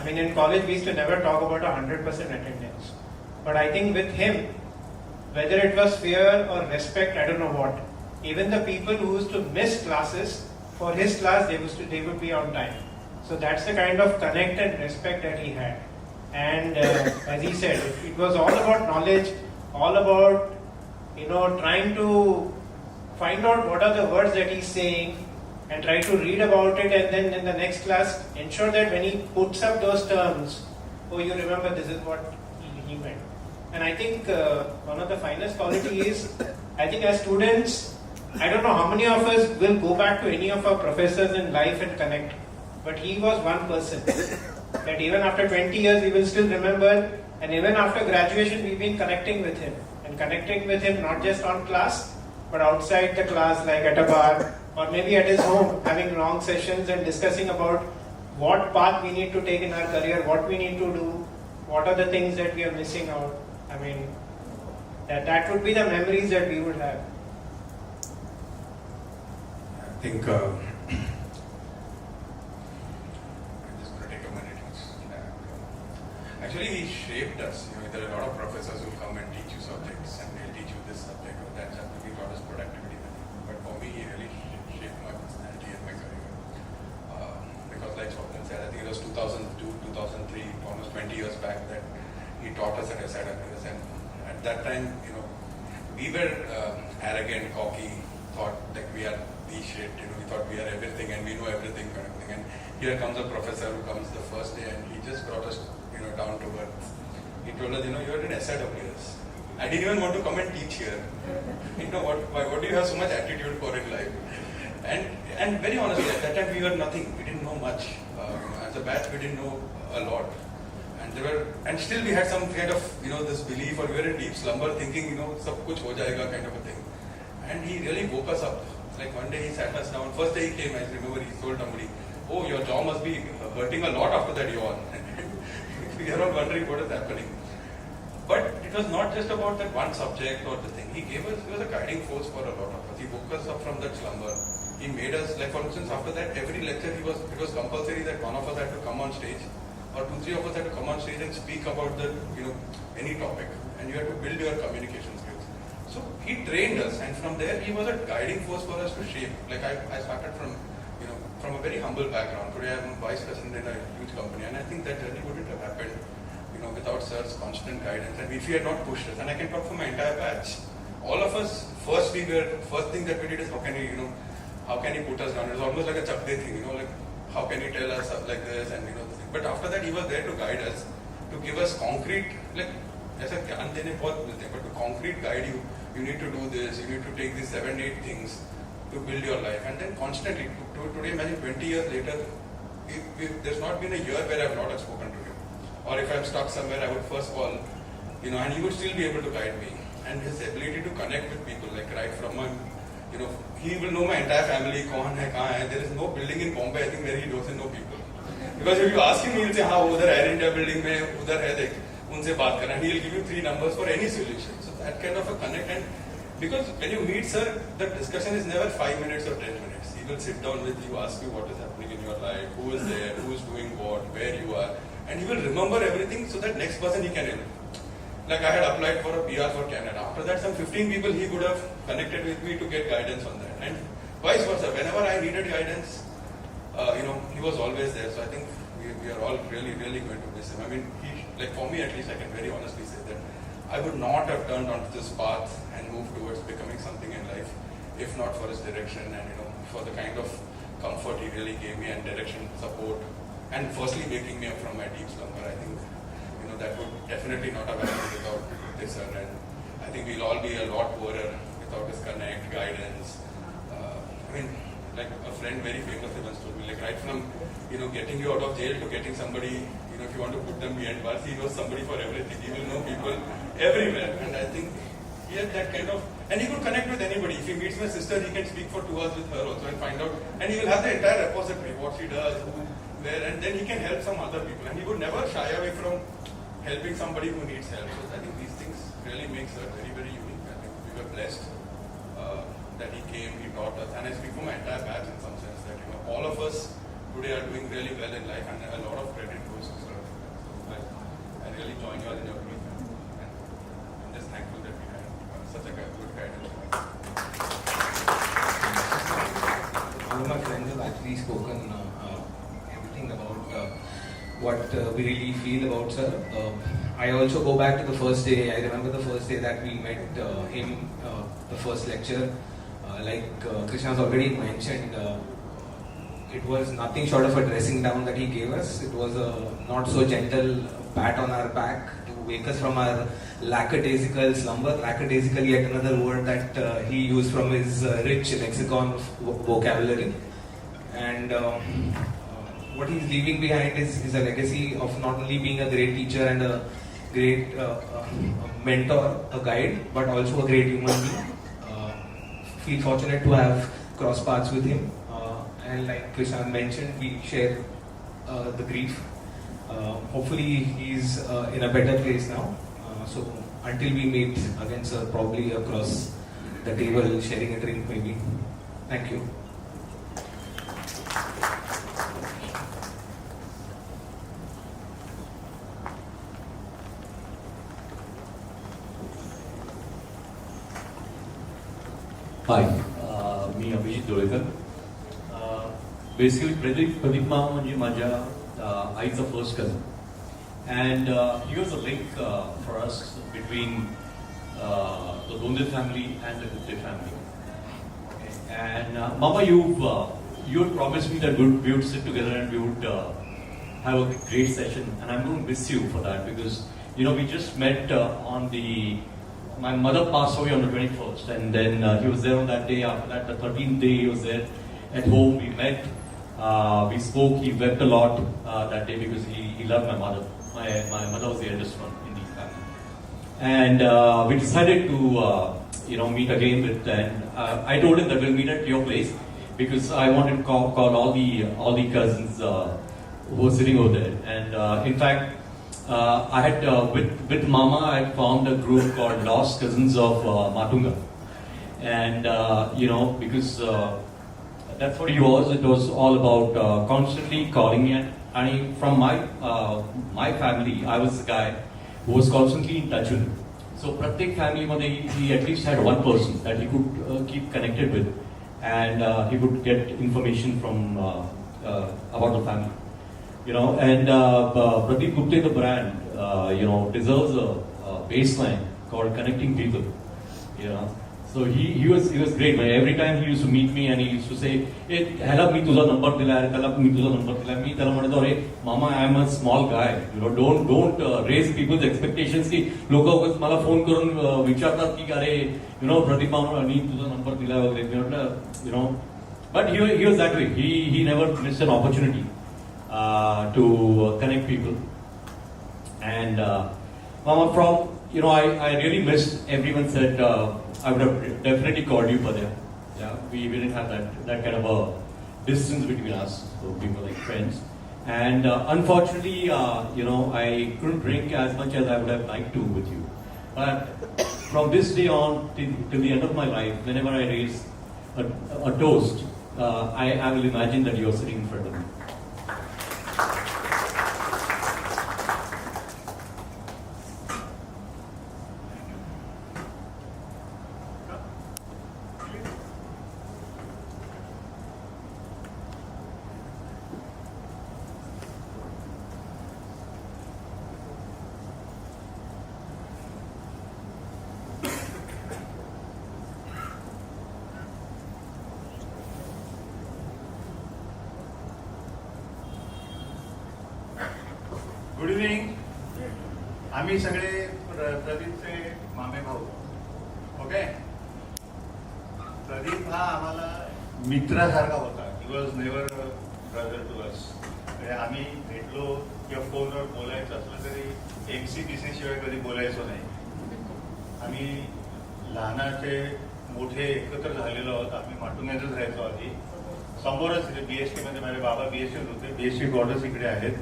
In college we used to never talk about 100% attendance. But I think with him, whether it was fear or respect, I don't know what, even the people who used to miss classes, for his class they would be on time. So that's the kind of connect and respect that he had. And as he said, it was all about knowledge, all about trying to find out what are the words that he's saying and try to read about it, and then in the next class ensure that when he puts up those terms, oh, you remember this is what he meant. And I think one of the finest quality is, I think as students, I don't know how many of us will go back to any of our professors in life and connect, but he was one person that even after 20 years we will still remember, and even after graduation we've been connecting with him, and connecting with him not just on class but outside the class, like at a bar or maybe at his home, having long sessions and discussing about what path we need to take in our career, what we need to do, what are the things that we are missing out. I mean, that would be the memories that we would have. I think I'm just going to take a minute. Actually, he shaped us. There are a lot of professors who come and teach you subjects, and they'll teach you this subject or that subject. He taught us productivity. But for me, he really shaped my personality and my career. Because like Swapnil said, I think it was 2002, 2003, almost 20 years back that he taught us at SIWS. And at that time, we were arrogant, cocky, thought like we are the shit, we thought we are everything and we know everything kind of thing. And here comes a professor who comes the first day and he just brought us, down to earth. He told us, you're in SIWS. I didn't even want to come and teach here. What do you have so much attitude for in life? And very honestly, at that time we were nothing. We didn't know much. As a batch, we didn't know a lot. And still we had some kind of, this belief, or we were in deep slumber thinking, sab kuch ho jayega kind of a thing. And he really woke us up. Like one day he sat us down. First day he came, I remember he told somebody, oh, your jaw must be hurting a lot after that yawn. We are all wondering what is happening. But it was not just about that one subject or the thing. He was a guiding force for a lot of us. He woke us up from that slumber. He made us, like for instance, after that, every lecture it was compulsory that one of us had to come on stage, or 2-3 of us had to come on stage and speak about any topic. And you had to build your communication skills. So he trained us, and from there he was a guiding force for us to shape. Like I started from a very humble background. Today I'm vice president in a huge company, and I think that journey wouldn't have happened, without sir's constant guidance. And if he had not pushed us, and I can talk for my entire batch, all of us, first thing that we did is how can he put us down? It was almost like a chakde thing, like how can he tell us like this and this thing. But after that he was there to guide us, to give us concrete, like ऐसा ज्ञान देने बहुत मिलते हैं, but to concrete guide you need to do this, you need to take these 7-8 things to build your life. And then constantly, today imagine 20 years later, there's not been a year where I have not spoken to him. Or if I'm stuck somewhere, I would first call, and he would still be able to guide me. And his ability to connect with people, like right from he will know my entire family, kaun hai, kahan hai. There is no building in Bombay, I think, where he doesn't know people. Because if you ask him, he'll say, हाँ उधर Air India building में उधर है देख, उनसे बात करना. He'll give you 3 numbers for any solution. So that kind of a connect. And because when you meet sir, the discussion is never 5 minutes or 10 minutes. He will sit down with you, ask you what is happening in your life, who is there, who is doing what, where you are, and he will remember everything so that next person he can help. Like I had applied for a PR for Canada. After that, some 15 people he would have connected with me to get guidance on that. And vice versa. Whenever I needed guidance, he was always there. So I think we are all really, really going to miss him. I mean, like for me at least, I can very honestly say that I would not have turned onto this path and moved towards becoming something in life if not for his direction and for the kind of comfort he really gave me and direction, support, and firstly waking me up from my deep slumber. I think that would definitely not have happened without this sir, and I think we'll all be a lot poorer without his connect, guidance. Like a friend very famously once told me, like right from getting you out of jail to getting somebody, if you want to put them behind bars, he knows somebody for everything. He will know people everywhere, and I think he had that kind of, and he could connect with anybody. If he meets my sister, he can speak for 2 hours with her also and find out, and he will have the entire repository, what she does, who, where, and then he can help some other people, and he would never shy away from helping somebody who needs help. So I think these things really makes her very, very unique. I think we were blessed that he came, he taught us, and I speak for my entire batch in some sense that all of us today are doing really well in life, and a lot of credit goes to sir. So I really join you all in your belief, and I'm just thankful that we had such a good guidance. All my friends have actually spoken everything everything about what we really feel about sir. I also go back to the first day. I remember the first day that we met him, the first lecture. Like Krishna has already mentioned, it was nothing short of a dressing down that he gave us. It was a not so gentle pat on our back to wake us from our lackadaisical slumber. Lackadaisical, yet another word that he used from his rich lexicon of vocabulary. And what he's leaving behind is a legacy of not only being a great teacher and a great mentor, a guide, but also a great human being. Feel fortunate to have crossed paths with him. And like Krishna mentioned, we share the grief. Hopefully he's in a better place now. So until we meet again, sir, probably across the table, sharing a drink maybe. Thank you. Hi, me Abhijit डोळेकर. Basically, Pradeep Mama म्हणजे माझ्या आईचा first cousin, and he was a link for us between the Donde family and the Gupte family. Okay. And Mama, you had promised me that we would sit together and we would have a great session, and I'm going to miss you for that because we just met on the. My mother passed away on the 21st, and then he was there on that day. After that, the 13th day, he was there at home. We met, we spoke. He wept a lot that day because he loved my mother. My mother was the eldest one in the family, and we decided to meet again with. And I told him that we'll meet at your place because I wanted to call all the cousins who were sitting over there. And in fact. I had with Mama, I had formed a group called Lost Cousins of Matunga, and because that's what it was. It was all about constantly calling in. And from my family, I was the guy who was constantly in touch with him. So Pratik family, he at least had one person that he could keep connected with, and he would get information from about the family. And Pradeep Gupte, the brand, deserves a baseline called connecting people. So he was great. Every time he used to meet me and he used to say, "Hey, hello, me tuza number dila, hello, me tuza number dila." Me tell him, "Hey, Mama, I am a small guy. Don't raise people's expectations. Ki लोका उगाच मला phone करून विचारतात की अरे, Pradeep Mama, मी तुझा number दिला वगैरे." But he was that way. He never missed an opportunity. To connect people, and Mama, from I really missed. Everyone said I would have definitely called you for there. Yeah, we didn't have that kind of a distance between us, so we were like friends. And unfortunately, I couldn't drink as much as I would have liked to with you. But from this day on till the end of my life, whenever I raise a toast, I will imagine that you're sitting in front of me. Good evening. आम्ही सगळे प्रदीपचे मामे भाऊ. Okay. Pradeep हा आम्हाला मित्रासारखा होता. He was never brother to us. म्हणजे आम्ही भेटलो किंवा फोनवर बोलायचं असलं तरी MC-BC शिवाय कधी बोलायचो नाही. आम्ही लहानाचे मोठे एकत्र झालेलो आहोत. आम्ही माटुंग्यातच राहायचो आधी. समोरच BSK मध्ये माझे बाबा BSK होते. BSK क्वार्टर्स इकडे आहेत.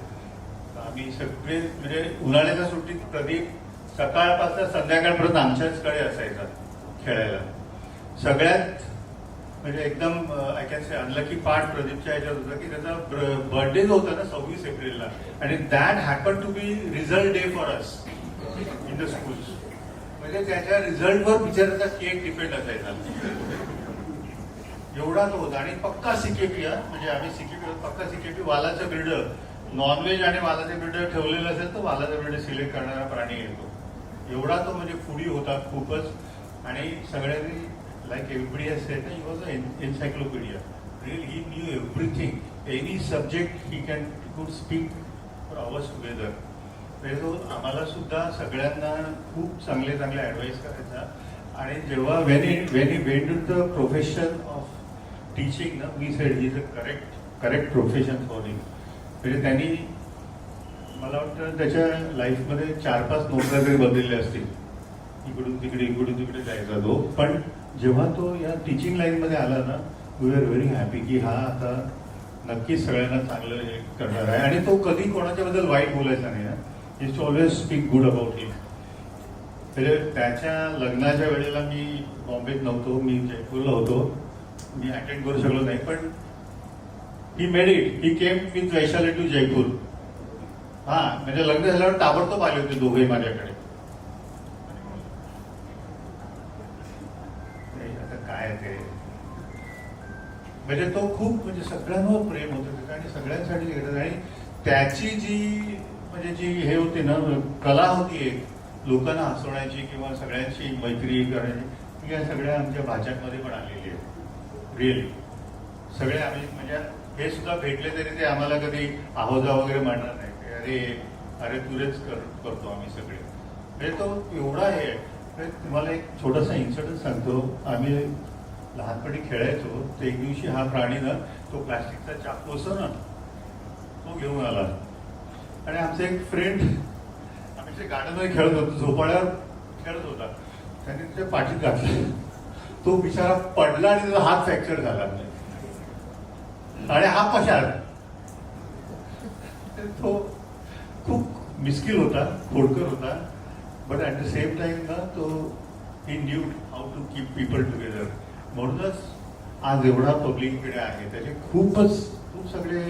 आम्ही सगळे म्हणजे उन्हाळ्याच्या सुट्टीत प्रदीप सकाळपासून संध्याकाळपर्यंत आमच्याचकडे असायचा खेळायला. सगळ्यात म्हणजे एकदम I can say unlucky part प्रदीपच्या ह्याच्यात होता की त्याचा बर्थडे जो होता ना 26 एप्रिलला, आणि that happen to be result day for us in the schools. म्हणजे त्याच्या रिझल्टवर बिचाराचा केक डिपेंड असायचा. एवढा तो होता. आणि पक्का सीकेपी, म्हणजे आम्ही सीकेपी पक्का सीकेपी, वालाचं बिल्डर, नॉनव्हेज आणि वालाचे बिल्डर ठेवलेलं असेल तर वालाचा बिल्डर सिलेक्ट करणारा प्राणी येतो. एवढा तो म्हणजे फुडी होता खूपच. आणि सगळ्यांनी like everybody has said, he was a encyclopaedia. Really he new everything, any subject he could speak for hours together. म्हणजे तो आम्हाला सुद्धा सगळ्यांना खूप चांगले चांगले ॲडवाईस करायचा. आणि जेव्हा when he went to the profession of teaching ना, we said he is a correct profession for him. म्हणजे त्यांनी मला वाटतं त्याच्या लाईफमध्ये 4-5 नोकऱ्या तरी बदलल्या असतील. इकडून तिकडे जायचा तो. पण जेव्हा तो या टीचिंग लाईनमध्ये आला ना, वी आर व्हेरी हॅपी की हा आता नक्कीच सगळ्यांना चांगलं हे करणार आहे. आणि तो कधी कोणाच्याबद्दल वाईट बोलायचा नाही. Is to always speak good about him. म्हणजे त्याच्या लग्नाच्या वेळेला मी बॉम्बेत नव्हतो, मी जयपूरला होतो. मी अटेंड करू शकलो नाही. पण he made it. He came with Vaishali to Jaipur. म्हणजे लग्न झाल्यावर ताबडतोब आले होते दोघे माझ्याकडे. आता काय ते, म्हणजे तो खूप म्हणजे सगळ्यांवर प्रेम होतं त्याचं आणि सगळ्यांसाठी घेतात. आणि त्याची जी म्हणजे जी हे होती ना, कला होती एक, लोकांना हसवण्याची किंवा सगळ्यांची मैत्री करण्याची, या सगळ्या आमच्या भाषांमध्ये पण आलेली आहे. रिअली सगळे आम्ही म्हणजे हे सुद्धा भेटले तरी ते आम्हाला कधी आहोजा वगैरे म्हणणार नाही. अरे तुरेच करतो आम्ही सगळे. म्हणजे तो एवढा हे. तुम्हाला एक छोटासा इन्सिडंट सांगतो. आम्ही लहानपणी खेळायचो, तर एक दिवशी हा प्राणी ना, तो प्लास्टिकचा चाकू असतो ना, तो घेऊन आला. आणि आमचा एक फ्रेंड, आम्ही ते गार्डनमध्ये खेळत होतो, झोपाळ्यावर खेळत होता, त्याने त्या पाठीत घातला. तो बिचारा पडला आणि त्याचा हात फ्रॅक्चर झाला. आणि हा पशार. तो खूप मिस्किल होता, खोडकर होता. But at the same time ना, तो he knew how to keep people together. म्हणूनच आज एवढा पब्लिककडे आहे. त्याचे खूप सगळे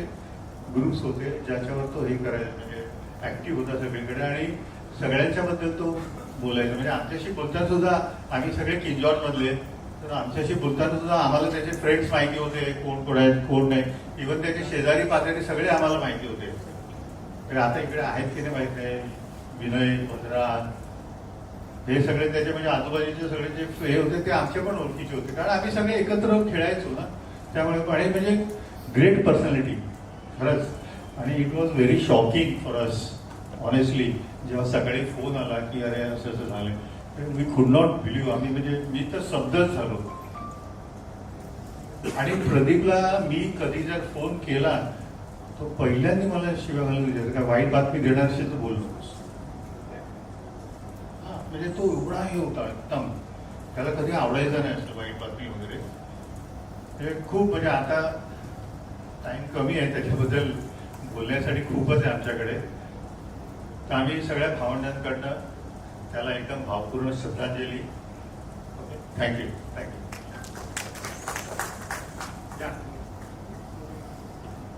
ग्रुप्स होते ज्याच्यावर तो हे करायचा, म्हणजे ऍक्टिव्ह होता सगळीकडे. आणि सगळ्यांच्या बद्दल तो बोलायचा. म्हणजे आमच्याशी बोलताना सुद्धा, आम्ही सगळे किंजॉरमधले, तर आमच्याशी बोलताना सुद्धा आम्हाला त्याचे फ्रेंड्स माहिती होते, कोण आहेत कोण नाही. इव्हन त्याचे शेजारी पाजारी सगळे आम्हाला माहिती होते. आता इकडे आहेत की नाही माहित नाही. विनय, भद्रा, हे सगळे त्याचे म्हणजे आजूबाजूचे सगळे जे हे होते ते आमचे पण ओळखीचे होते. कारण आम्ही सगळे एकत्र खेळायचो ना, त्यामुळे. आणि म्हणजे ग्रेट पर्सनॅलिटी खरंच. आणि it was very shocking for us honestly, जेव्हा सकाळी फोन आला की अरे असं असं झालं. We could not believe. आम्ही म्हणजे मी तर शब्दच झालो. आणि प्रदीपला मी कधी जर फोन केला, तो पहिल्यांदा मला शिवाय घालून विचारतो, काय वाईट बातमी देणार असेल तर बोल नकोस. म्हणजे तो एवढा हे होता एकदम, त्याला कधी आवडायचं नाही असं वाईट बातमी वगैरे. हे खूप म्हणजे आता टाइम कमी आहे त्याच्याबद्दल बोलण्यासाठी, खूपच आहे आमच्याकडे. तर आम्ही सगळ्या भावंडांकडनं त्याला एकदम भावपूर्ण श्रद्धांजली. थँक्यू.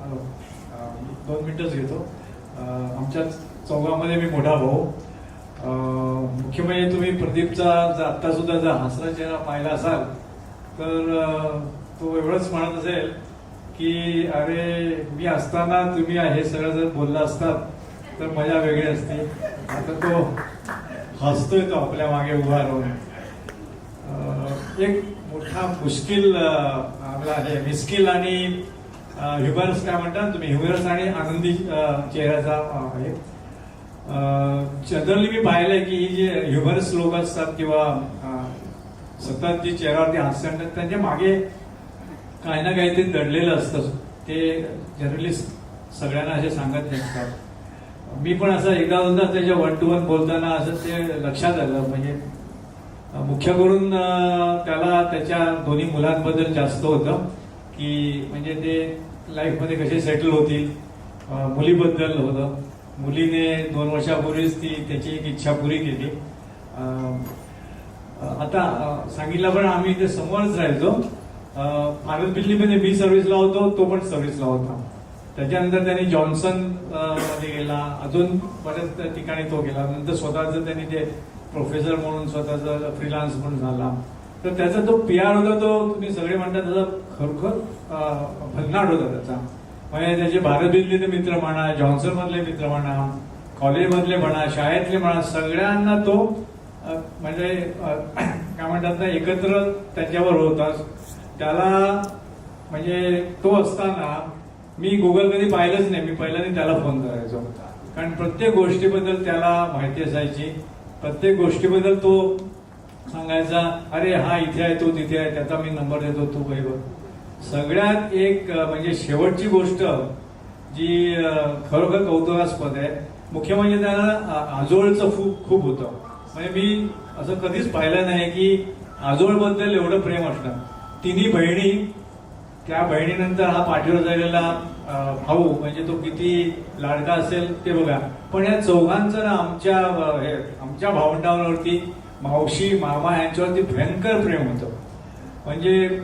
हॅलो, 2 मिनिटच घेतो. आमच्या चौघामध्ये मी मोठा भाऊ. मुख्य म्हणजे तुम्ही प्रदीपचा आत्ता सुद्धा जर हसरा चेहरा पाहिला असाल तर तो एवढंच म्हणत असेल की अरे मी असताना तुम्ही हे सगळं जर बोलला असतात तर मजा वेगळी असते. आता तो हसतोय, तो आपल्या मागे उभा राहून. एक मोठा मुश्किल आपला हे मिस्किल आणि ह्युमरस काय म्हणतात तुम्ही, ह्युमरस आणि आनंदी चेहऱ्याचा आहे. जनरली मी पाहिलंय की ही जे ह्युमरस लोक असतात किंवा सतत जी चेहऱ्यावरती हास्य आणतात त्यांच्या मागे काही ना काहीतरी दडलेलं असतं. ते जनरली सगळ्यांना असे सांगत नसतात. मी पण असं एकदा दोनदा त्याच्या 1 to 1 बोलताना असं ते लक्षात आलं. म्हणजे मुख्य करून त्याला त्याच्या दोन्ही मुलांबद्दल जास्त होतं की म्हणजे ते लाईफमध्ये कसे सेटल होतील. मुलीबद्दल होतं. मुलीने 2 वर्षापूर्वीच ती त्याची एक इच्छा पुरी केली. आता सांगितलं पण आम्ही इथे समोरच राहायचो. भारत बिजलीमध्ये मी सर्व्हिसला होतो, तो पण सर्व्हिसला होता. त्याच्यानंतर त्यांनी जॉन्सन मध्ये गेला, अजून बऱ्याच ठिकाणी तो गेला. नंतर स्वतःच त्यांनी ते प्रोफेसर म्हणून स्वतःचा फ्रीलान्स म्हणून झाला. तर त्याचा तो PR होता, तो तुम्ही सगळे म्हणता त्याचा खरोखर भन्नाट होता त्याचा. म्हणजे त्याचे भारतबिजलीचे मित्र म्हणा, जॉन्सन मधले मित्र म्हणा, कॉलेजमधले म्हणा, शाळेतले म्हणा, सगळ्यांना तो म्हणजे काय म्हणतात ना, एकत्र त्याच्यावर होता. त्याला म्हणजे तो असताना मी गुगल कधी पाहिलंच नाही. मी पहिल्यांदा त्याला फोन करायचो, कारण प्रत्येक गोष्टीबद्दल त्याला माहिती असायची. प्रत्येक गोष्टीबद्दल तो सांगायचा, अरे हा इथे आहे, तो तिथे आहे, त्याचा मी नंबर देतो, तू काही बघ. सगळ्यात एक म्हणजे शेवटची गोष्ट जी खरोखर कौतुकास्पद आहे, मुख्य म्हणजे त्याला आजोळचं खूप होतं. म्हणजे मी असं कधीच पाहिलं नाही की आजोळबद्दल एवढं प्रेम असणं. तिन्ही बहिणी, त्या बहिणीनंतर हा पाठीवर झालेला भाऊ, म्हणजे तो किती लाडका असेल ते बघा. पण या चौघांचं ना आमच्या भावंडांवरती, मावशी मामा यांच्यावरती भयंकर प्रेम होतं. म्हणजे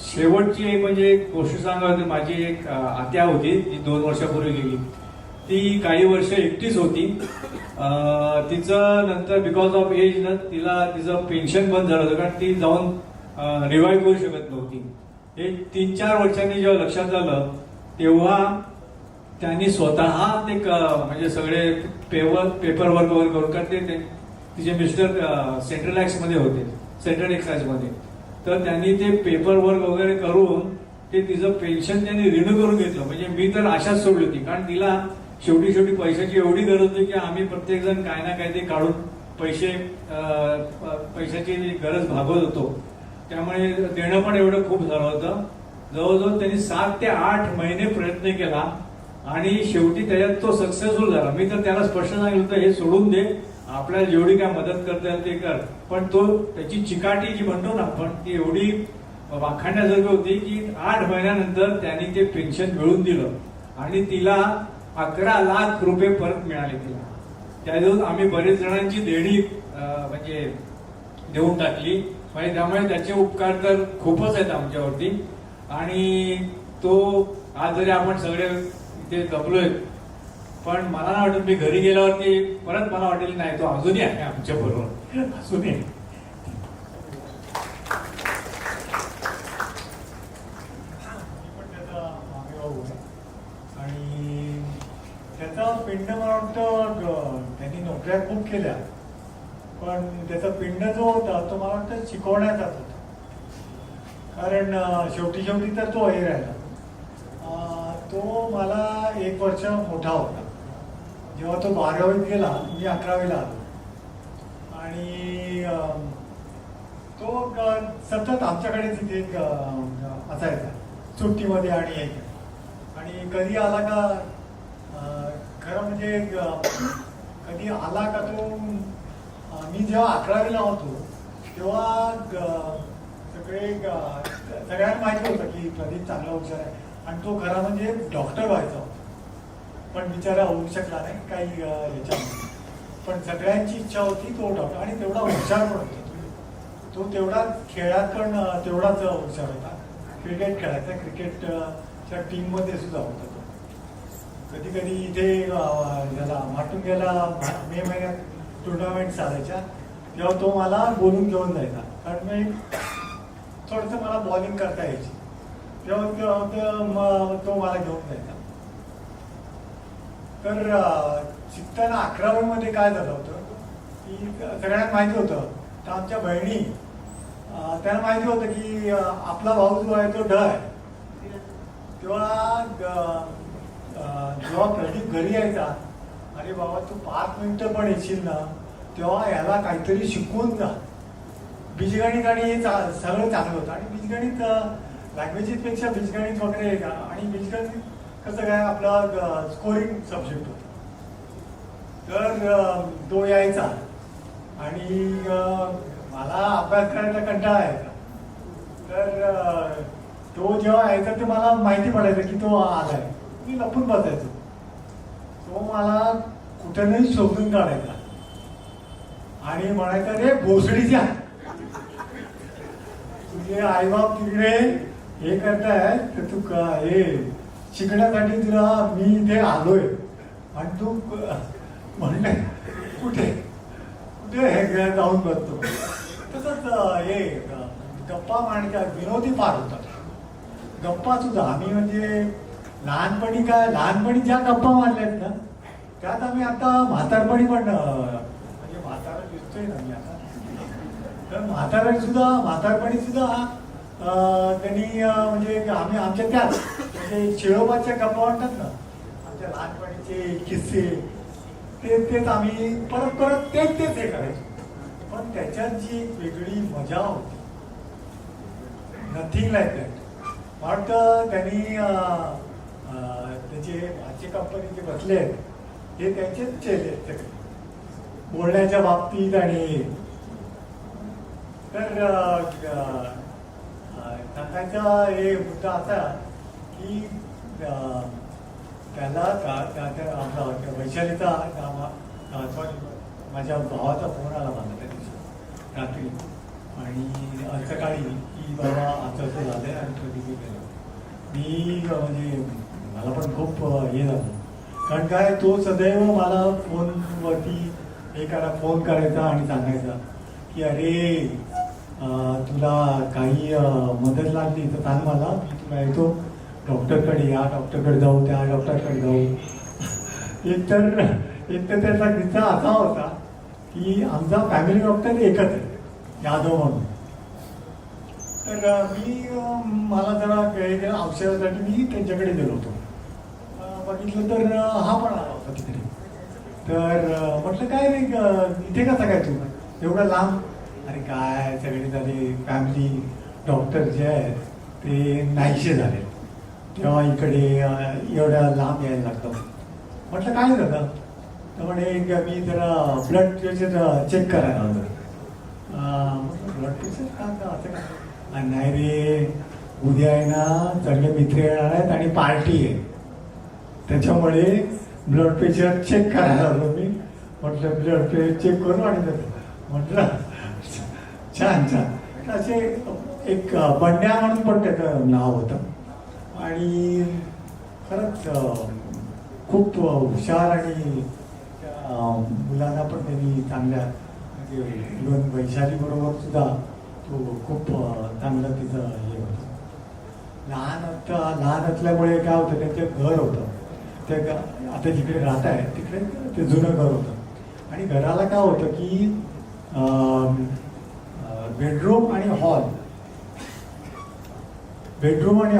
शेवटची एक म्हणजे गोष्ट सांगायची, माझी एक आत्या होती, ती 2 वर्षापूर्वी गेली. ती काही वर्ष एकटीच होती. तिचं नंतर बिकॉज ऑफ एज ना तिचं पेन्शन बंद झालं होतं, कारण ती जाऊन रिवाईव्ह करू शकत नव्हती. हे 3-4 वर्षांनी जेव्हा लक्षात आलं, तेव्हा त्यांनी स्वतः ते म्हणजे सगळे पेपर वर्क वगैरे करून, कारण ते तिचे मिस्टर सेंट्रल मध्ये होते, सेंट्रल एक्साइज मध्ये. तर त्यांनी ते पेपर वर्क वगैरे करून ते तिचं पेन्शन त्यांनी रिन्यू करून घेतलं. म्हणजे मी तर आशाच सोडली होती, कारण तिला शेवटी पैशाची एवढी गरज होती की आम्ही प्रत्येक जण काय ना काय ते काढून पैशाची गरज भागवत होतो. त्यामुळे देणं पण एवढं खूप झालं होतं. जवळजवळ त्यांनी 7 ते 8 महिने प्रयत्न केला आणि शेवटी त्याच्यात तो सक्सेसफुल झाला. मी तर त्याला स्पष्ट सांगितलं होतं, हे सोडून दे, आपल्याला जेवढी काय मदत करता येईल ते कर. पण तो त्याची चिकाटी जी म्हणतो ना आपण, ती एवढी वाखाणण्यासारखी होती की 8 महिन्यानंतर त्यांनी ते पेन्शन मिळवून दिलं आणि तिला 11 लाख रुपये परत मिळाले तिला. त्यातून आम्ही बरेच जणांची देणी म्हणजे देऊन टाकली. म्हणजे त्यामुळे त्याचे उपकार तर खूपच आहेत आमच्यावरती. आणि तो आज जरी आपण सगळे इथे जमलोय, पण मला नाही वाटत मी घरी गेल्यावरती परत मला वाटेल नाही, तो अजूनही आहे आमच्या बरोबर, अजूनही. पण त्याचा मागे भाऊ आहे आणि त्याचा पिंड मला वाटतं त्यांनी नोकऱ्या खूप केल्या, पण त्याचा पिंड जो होता तो मला वाटतं शिकवण्याचाच होता. कारण शेवटी तर तो हे राहिला. तो मला 1 वर्ष मोठा होता. जेव्हा तो 12वीत गेला, मी 11वीला आलो. आणि तो सतत आमच्याकडे तिथे असायचा सुट्टीमध्ये आणि आणि कधी आला का, खरं म्हणजे कधी आला का तो, मी जेव्हा 11वीला होतो तेव्हा सगळ्यांना माहिती होतं की प्रदीप चांगला हुशार आहे आणि तो खरा म्हणजे डॉक्टर व्हायचा होता. पण बिचारा होऊ शकला नाही काही याच्यामध्ये. पण सगळ्यांची इच्छा होती तो डॉक्टर, आणि तेवढा हुशार पण होता तो. तेवढा खेळात पण तेवढाच हुशार होता. क्रिकेट खेळायचा, क्रिकेटच्या टीममध्ये सुद्धा होता तो. कधी कधी इथे याला माटुंग्याला मे महिन्यात टुर्नामेंट चालायच्या, तेव्हा तो मला बोलून घेऊन जायचा. कारण मी थोडंसं मला बॉलिंग करता यायची, तेव्हा तो मला घेऊन जायचा. तर शिकताना 11वीमध्ये काय झालं होतं की सगळ्यांना माहिती होतं, तर आमच्या बहिणी त्यांना माहिती होतं की आपला भाऊ जो आहे तो ड आहे. तेव्हा जेव्हा प्रदीप घरी यायचा, अरे बाबा तू 5 मिनिटं पण येशील ना, तेव्हा याला काहीतरी शिकवून जा. बीजगणित आणि हे सगळं चांगलं होतं. आणि बीजगणित लँग्वेजेसपेक्षा बीजगणित वगैरे का, आणि बीजगणित कसं काय आपला स्कोरिंग सब्जेक्ट होता. तर तो यायचा आणि मला अभ्यास करायचा कंटाळा यायचा. तर तो जेव्हा यायचा ते मला माहिती पडायचं की तो आलाय. मी लपून बसायचो. तो मला कुठेही शोधून काढायचा आणि म्हणायचा, रे भोसडीच्या तुझे आईबाप तिकडे हे करताय, तर तू हे शिकण्यासाठी तुला मी इथे आलोय आणि तू म्हणले कुठे कुठे हे जाऊन बसतो. तसंच हे गप्पा मांडच्या विनोदी फार होतात. गप्पा सुद्धा आम्ही म्हणजे लहानपणी ज्या गप्पा मारल्यात ना त्यात आम्ही आता म्हातारपणी पण म्हणजे म्हातारा दिसतोय ना मी आता, तर म्हातारपणी सुद्धा त्यांनी म्हणजे आम्ही आमच्या त्यात म्हणजे शिळोबाच्या गप्पा म्हणतात ना, आमच्या लहानपणीचे किस्से तेच आम्ही परत तेच हे करायचो. पण त्याच्यात जी एक वेगळी मजा होती, नथिंग लाईक दॅट. वाटतं त्यांनी त्याचे आजचे कंपनी जे बसले आहेत हे त्यांचेच चेले आहेत सगळे बोलण्याच्या बाबतीत. आणि तर सांगायचा हे मुद्दा असा की त्याला आपला वैशालीचा माझ्या भावाचा फोन आला मला त्या दिवशी रात्री आणि सकाळी की बाबा असं झालंय आणि प्रदीप गेलं. मी म्हणजे मला पण खूप हे झालं, कारण काय तो सदैव मला फोनवरती फोन करायचा आणि सांगायचा की अरे तुला काही मदत लागली तर सांग मला, मी तुला येतो डॉक्टरकडे, या डॉक्टरकडे जाऊ, त्या डॉक्टरकडे जाऊ. एक तर त्याचा किस्सा असा होता की आमचा फॅमिली डॉक्टर एकच आहे, यादव म्हणून. तर मला जरा औषधासाठी मी त्यांच्याकडे गेलो होतो. बघितलं तर हा पण आला होता तिकडे. तर म्हटलं काय रे इथे कसा काय तू एवढा लांब? अरे काय सगळे झाले फॅमिली डॉक्टर जे आहेत ते नाहीसे झाले, तेव्हा इकडे एवढ्या लांब यायला लागतं. म्हटलं काय झालं? तर म्हणे मी जरा ब्लड प्रेशर चेक करायला होतं. ब्लड प्रेशर का असं का? नाही रे, उद्या आहे ना सगळे मित्र येणार आहेत आणि पार्टी आहे, त्याच्यामुळे ब्लड प्रेशर चेक करायला आलो मी. म्हटलं ब्लड प्रेशर चेक करून आणि म्हटलं छान. असे एक बंड्या म्हणून पण त्याचं नाव होतं आणि खरंच खूप हुशार आणि मुलांना पण त्यांनी चांगल्या म्हणजे इव्हन वैशाली बरोबर सुद्धा तो खूप चांगलं तिचं हे होतं. लहान असल्यामुळे काय होतं, त्यांचं घर होतं ते आता जिकडे राहत आहे तिकडे ते जुनं घर होतं आणि घराला काय होतं की बेडरूम आणि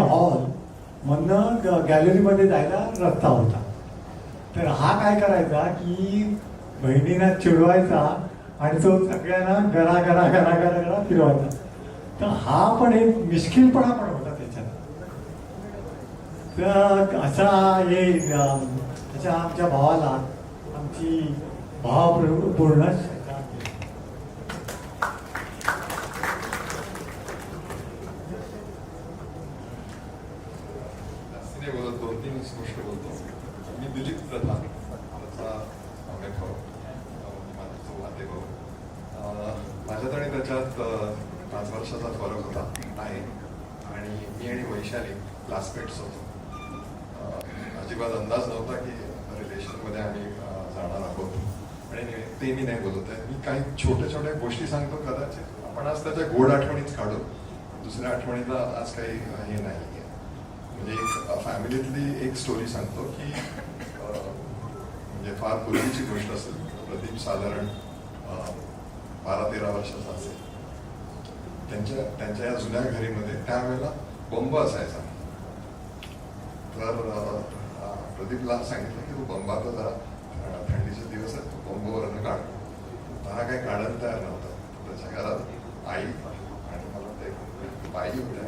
हॉल मधनं गॅलरीमध्ये जायला रस्ता होता. तर हा काय करायचा की बहिणींना चिडवायचा आणि तो सगळ्यांना गरा फिरवायचा. तर हा पण एक मिश्किलपणा पण होता त्याच्यात. तर असा हे त्याच्या आमच्या भावाला आमची भावपूर्ण बोलत 2-3 गोष्ट बोलतो. मी दिलीप प्रधान, आमचा भाऊ, माझा वाते भाऊ. माझ्यात आणि त्याच्यात 5 वर्षाचा फरक होता आहे आणि मी आणि वैशाली क्लासमेट्स होतो. अजिबात अंदाज नव्हता की रिलेशनमध्ये आम्ही जाणार आहोत आणि ते मी नाही बोलत आहे. मी काही छोट्या गोष्टी सांगतो, कदाचित आपण आज त्याच्या गोड आठवणीच काढू, दुसऱ्या आठवणीला आज काही हे नाही. म्हणजे एक फॅमिलीतली एक स्टोरी सांगतो की म्हणजे फार पूर्वीची गोष्ट असेल. प्रदीप साधारण 12-13 वर्षाचा असेल. त्यांच्या या जुन्या घरीमध्ये त्यावेळेला बंब असायचा. तर प्रदीपला सांगितलं की तू बंबाचा जरा थंडीचे दिवस आहेत, तू बंबवरनं काढ. हा काही काढत तयार नव्हता. त्याच्या घरात आई आणि मला ते बाई होत्या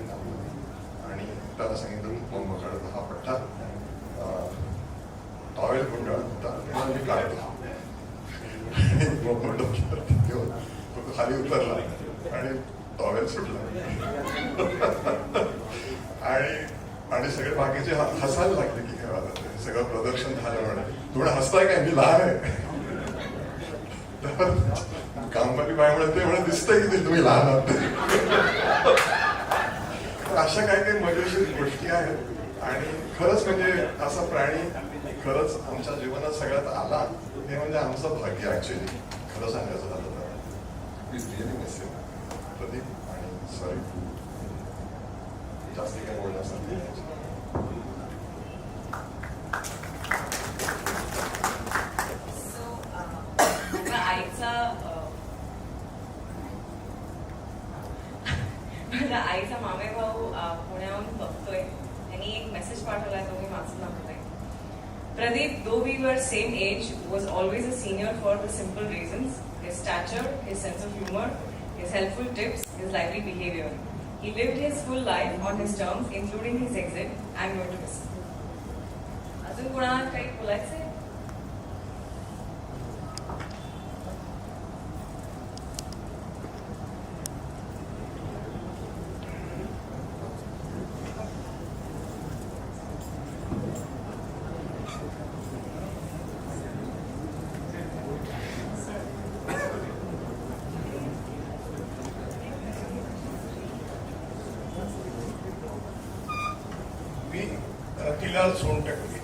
आणि त्याला सांगितलं बंब काढत. हा पट्टा टॉवेल गुंडाळ होता, मी काढतो. बंब डोक्यावरती घेऊन तो खाली उतरला आणि टॉवेल सुटला आणि सगळे बाकीचे हसायला लागले की काय सगळं प्रदर्शन झालं म्हणे. थोडं हसताय काय, मी लहान आहे. तर कामवाली बाय म्हणते म्हणे दिसतंय की तुम्ही लहान आहात. अशा काही मजेशीर गोष्टी आहेत आणि खरंच म्हणजे असा प्राणी खरंच आमच्या जीवनात सगळ्यात आला हे म्हणजे आमचं भाग्य ऍक्च्युअली खरं सांगायचं झालं तर. प्रदीप आणि सॉरी जास्त काय बोलण्यासाठी नाही. माझ्या आईचा मामे भाऊ पुण्याहून बघतोय. त्यांनी एक मेसेज पाठवलाय, तो मी वाचून दाखवते. Pradeep, though we were same age, was always a senior for the simple reasons: his stature, his sense of humor, his helpful tips, his lively behavior. He lived his full life on his terms, including his exit. I'm going to miss him. अजून कोणाला काही बोलायचंय? मी तिलाल सोनटक्के.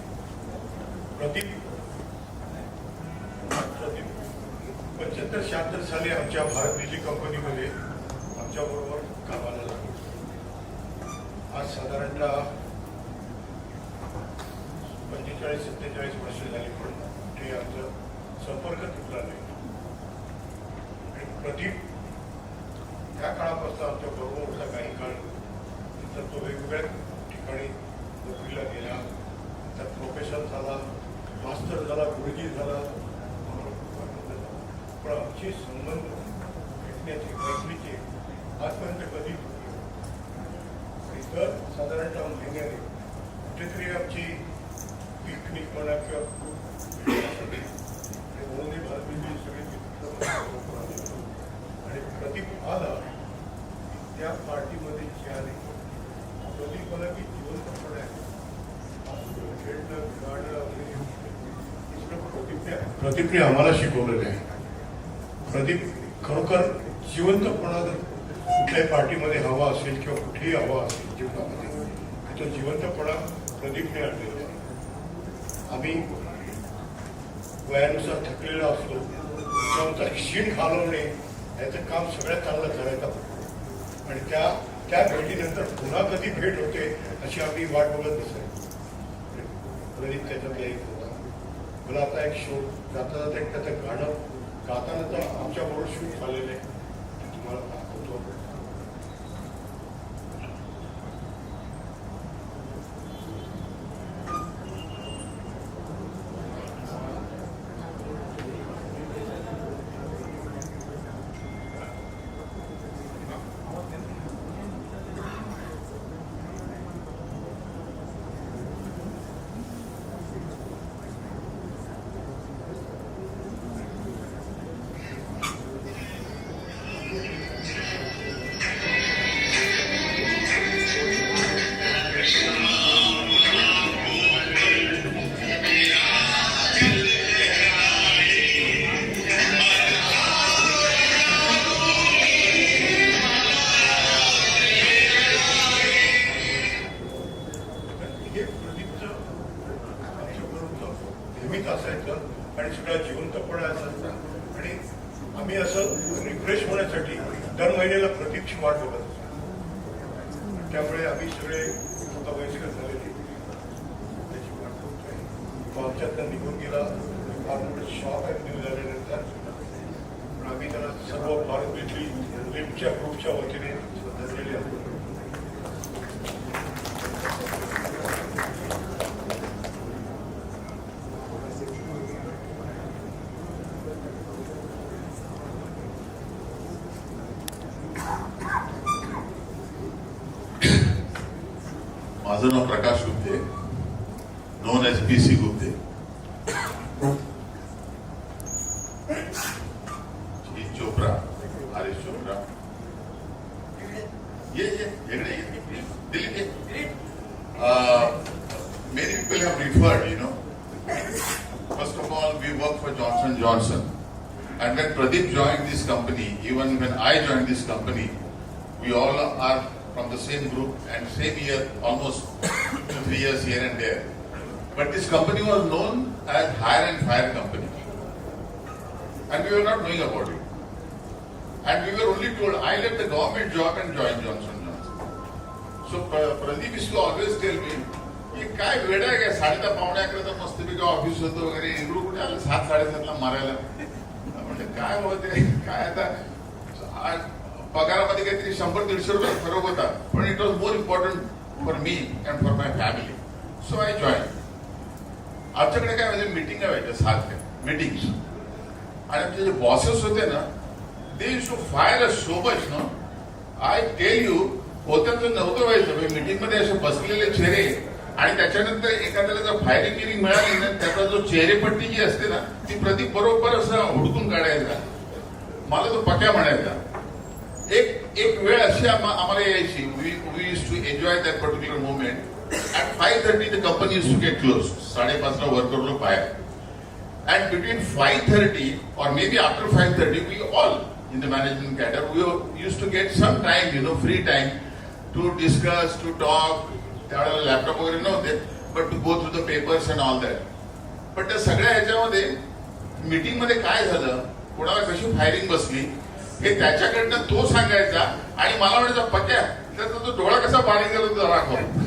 प्रदीप 75-76 साली आमच्या भारत बिजली कंपनीमध्ये आमच्याबरोबर कामाला लागले. आज साधारणतः 45-47 वर्ष झाली, पण ते आमचा संपर्क तुटला नाही. आणि प्रदीप त्या काळापासून आमच्या बरोबर होता. काही काळ नंतर तो वेगवेगळ्या ठिकाणी नोकरीला गेला, त्यात प्रोफेसर झाला, मास्टर झाला, गुरुजी झाला. पण आमचे संबंध भेटण्याचे मैत्रीचे आजपर्यंत कधी तर साधारणतः महिन्याने कुठेतरी आमची पिकनिक म्हणा किंवा दोन्ही भारतीय सगळे आणि प्रदीप आला त्या पार्टीमध्ये जे आले, प्रदीप मला की जिवंतपणे खेळणं गाणं प्रदीपने आम्हाला शिकवलेलं आहे. प्रदीप खरोखर जिवंतपणा जर कुठल्याही पार्टीमध्ये हवा असेल किंवा कुठेही हवा असेल जीवनामध्ये, तो जिवंतपणा प्रदीपने आणलेला आहे. आम्ही वयानुसार थकलेला असलो, आमचा क्षीण घालवणे याचं काम सगळ्यात चांगलं करायचं. आणि त्या भेटीनंतर पुन्हा कधी भेट होते अशी आम्ही वाट बघत बसायचो. प्रदीप त्याच्यातला एक होता. मला आता एक शोक जाता जाता एक त्याचं गाणं गाताना तर आमच्याबरोबर शूट झालेलं आहे, ते तुम्हाला दाखवतो. असायचं आणि सगळा जिवंतपणा असायचा. आणि आम्ही असं रिफ्रेश होण्यासाठी दर महिन्याला प्रदीपची वाट बघत असतो. त्यामुळे आम्ही सगळे आता वयस्कर झालेले त्याची वाट बघतोय. आमच्यातनं निघून गेला फार मोठं शॉक आहे न्यूज झाल्यानंतर. पण आम्ही त्याला सर्व भारत बिजली लिफ्टच्या ग्रुपच्या वतीने धरलेले आहोत. माझं नाव Prakash Gupte, known as PC Gupte. Chopra, Harish Chopra. ये Delhi. Many people have referred, you know. First of all, we work for Johnson & Johnson. And when Pradeep joined this company, even when I joined this company, we all are from the same group and same year, almost 2-3 years here and there. But this company was known as hire and fire company. And we were not knowing about it. And we were only told, I left the government job and joined Johnson Johnson. So Pradeep used to always tell me, की काय वेळ आहे काय 10:30-11 मस्तपैकी office होतं वगैरे इकडून कुठे आलं 7-7:30ला मारायला. म्हणजे काय होते काय आता पगारामध्ये काहीतरी 100-150 रुपये फरक होता, पण it was more important for me and for my family. So I join. आमच्याकडे काय म्हणजे मिटिंग व्हायच्या सारख्या मीटिंग्स, आणि आमचे जे बॉसेस होते ना, they used to fire us so much ना. आय टेल यू, होत्याचं नव्हतं व्हायचं. मीटिंग मध्ये असे बसलेले चेहरे, आणि त्याच्यानंतर एखाद्याला जर फायरिंग गिरिंग मिळाली ना, त्याचा जो चेहरेपट्टी जी असते ना, ती प्रदीप बरोबर असं हुडकून काढायचा. मला तो पक्या म्हणायचा. एक वेळ अशी आम्हाला यायची, we use to enjoy that particular moment. At 5:30 the company used to get closed. 5:30 worker लोग बाहेर. And between 5:30 or maybe after 5:30, we all in the management cadre, we used to get some time, free time to discuss, to talk. त्यावेळेला laptop वगैरे नव्हते, but to go through the papers and all that. पण त्या सगळ्या ह्याच्यामध्ये meeting मध्ये काय झालं, कोणाला कशी फायरिंग बसली, हे त्याच्याकडनं तो सांगायचा, आणि मला म्हणायचा पक्या त्याचा तो डोळा कसा बारीक झाला तो दाखव.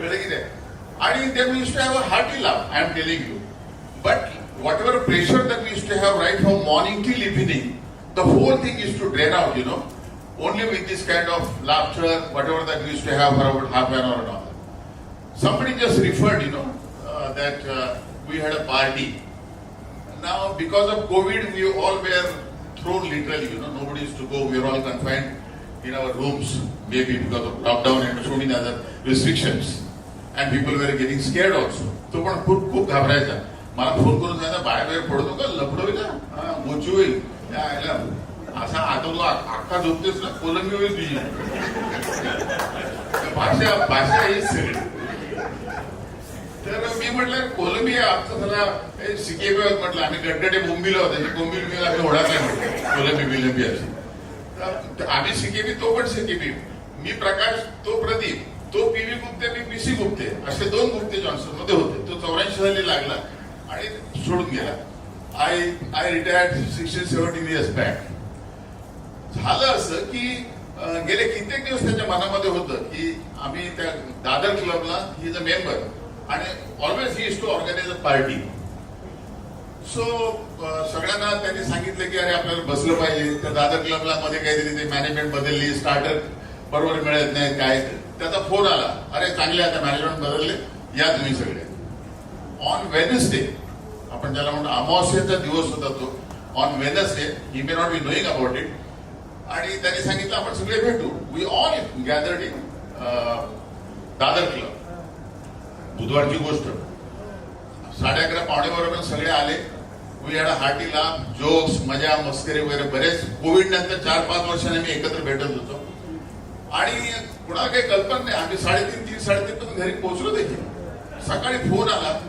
And then we used to have a hearty laugh, I am telling you. But whatever pressure that we used to have right from morning till evening, the whole thing used to drain out, only with this kind of laughter, whatever that we used to have for about half an hour and all. Somebody just referred, that we had a party. Now, because of COVID, we all were thrown literally, nobody used to go, we were all confined in our rooms, maybe because of lockdown and so many other restrictions. And people were getting scared also. तो पण खूप घाबरायचा. मला phone करून सांगा बाहेर पडतो का, लपड होईल ना, मोची होईल, असा आता तू अख्खा झोपतेस ना, कोलंबी होईल तुझी. भाषा हीच सगळी. तर मी म्हटलं कोलंबी आमचं सगळं सिकेबी होत म्हटलं, आम्ही गडगडे बोंबीला होते, बोंबील आम्ही होणार नाही म्हटलं, कोलंबी बिलंबी अशी. आम्ही सिकेबी, तो पण सिकेबी. मी प्रकाश, तो प्रदीप, तो पीव्ही गुप्ते, मी पीसी गुप्ते, असे 2 गुप्ते जॉन्सन मध्ये होते. तो 84 साली लागला आणि सोडून गेला. आय रिटायर्ड 16-17 years बॅक. झालं असं की गेले कित्येक दिवस त्याच्या मनामध्ये होतं की आम्ही त्या दादर क्लबला, ही इज अ मेंबर, आणि always he is to organise a party. सो सगळ्यांना त्यांनी सांगितलं की अरे आपल्याला बसलं पाहिजे. त्या दादर क्लबला मध्ये काहीतरी ते मॅनेजमेंट बदलली, स्टार्टर बरोबर मिळत नाही काय. त्याचा फोन आला, अरे चांगले आता मॅनेजमेंट बदलले, या तुम्ही सगळे. ऑन वेनसडे, आपण ज्याला म्हणतो अमावस्येचा दिवस होता तो, on Wednesday, he may not be knowing about it. आणि त्यांनी सांगितलं आपण सगळे भेटू. We all gathered in Dadar club. बुधवारची गोष्ट, 11:30-11:15 सगळे आले. We had a hearty laugh, jokes, मजा मस्करी वगैरे बरेच. कोविड नंतर 4-5 वर्षांनी आम्ही एकत्र भेटत होतो. आणि कुणाला काही कल्पना नाही, आम्ही 3:30 पण घरी पोहोचलो देखील. सकाळी फोन आला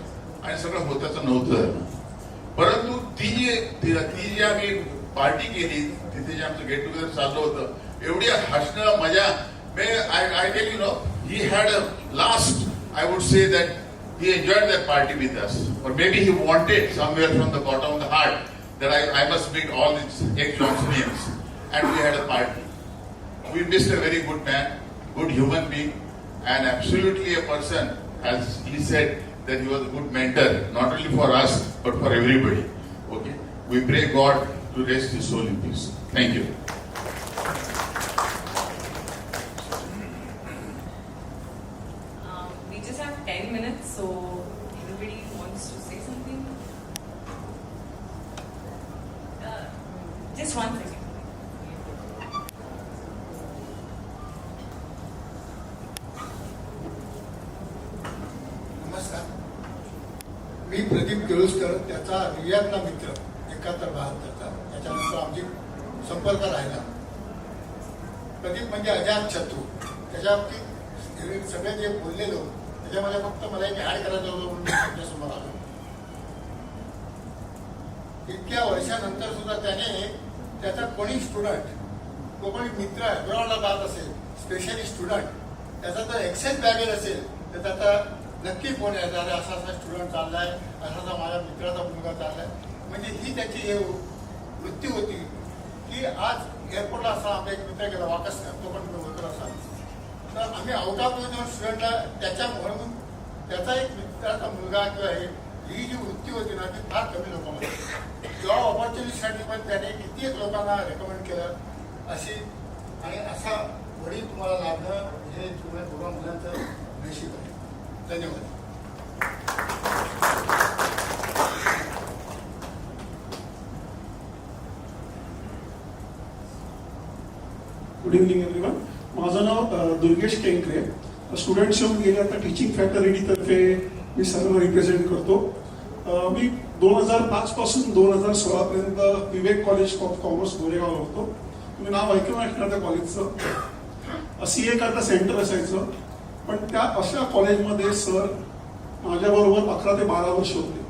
आणि सगळं होत्याचं नव्हतं. परंतु ती जी आम्ही पार्टी केली, तिथे जे आमचं गेट टुगेदर चाललं होतं, एवढी हसणं मजा. I tell you know, he had a last, I would say that he enjoyed that party with us, or maybe he wanted somewhere from the bottom of the heart that I must meet all these ex-Johnsonians, and we had a party. We missed a very good man, good human being, and absolutely a person, as he said, that he was a good mentor, not only for us but for everybody. Okay, we pray God to rest his soul in peace. Thank you. We just have 10 minutes, so anybody wants to say something? Just one second. नमस्कार, मी प्रदीप केळुसकर, त्याचा रियातला मित्र 71-72चा. त्याच्यानंतर आमची संपर्क राहिला. प्रदीप म्हणजे अजात शत्रू. त्याच्या बाबतीत सगळे जे बोललेलो त्याच्यामध्ये फक्त मला एक ऍड करायचं होतं म्हणून तुमच्यासमोर आलो. इतक्या वर्षानंतर सुद्धा त्याने त्याचा कोणी स्टुडंट, कोणी मित्र अब्रॉडला जात असेल, स्पेशली स्टुडंट, त्याचा जर एक्सेस बॅगेज असेल तर त्याचा नक्की फोन यायचा, अरे असा असा स्टुडंट चाललाय, असा माझ्या मित्राचा मुलगा चाललाय. म्हणजे ही त्याची हे वृत्ती होती की आज एअरपोर्टला असा आमचा एक मित्र गेला वाकस तो पण होतो असा, तर आम्ही आउट ऑफ स्टुडंटला त्याच्या म्हणून त्याचा एक मित्राचा मुलगा किंवा ही जी वृत्ती होती ना ती फार कमी लोकांमध्ये, जॉब ऑपॉर्च्युनिटीसाठी पण त्याने कित्येक लोकांना रेकमेंड केलं अशी, आणि असा वडील तुम्हाला लाभणं हे तुम्ही दोघा मुलांचं नशीब आहे. धन्यवाद. Good evening everyone. माझं नाव दुर्गेश केंकरे. स्टुडंट्स येऊन गेले आता टीचिंग फॅकल्टीतर्फे मी सर्व रिप्रेझेंट करतो. मी 2005 पासून 2016 पर्यंत विवेक कॉलेज ऑफ कॉमर्स गोरेगावला होतो. तुम्ही नाव ऐकून ऐकणार त्या कॉलेजचं. CA करता सेंटर असायचं, पण त्या अशा कॉलेजमध्ये सर माझ्याबरोबर 11 ते 12 वर्ष होते.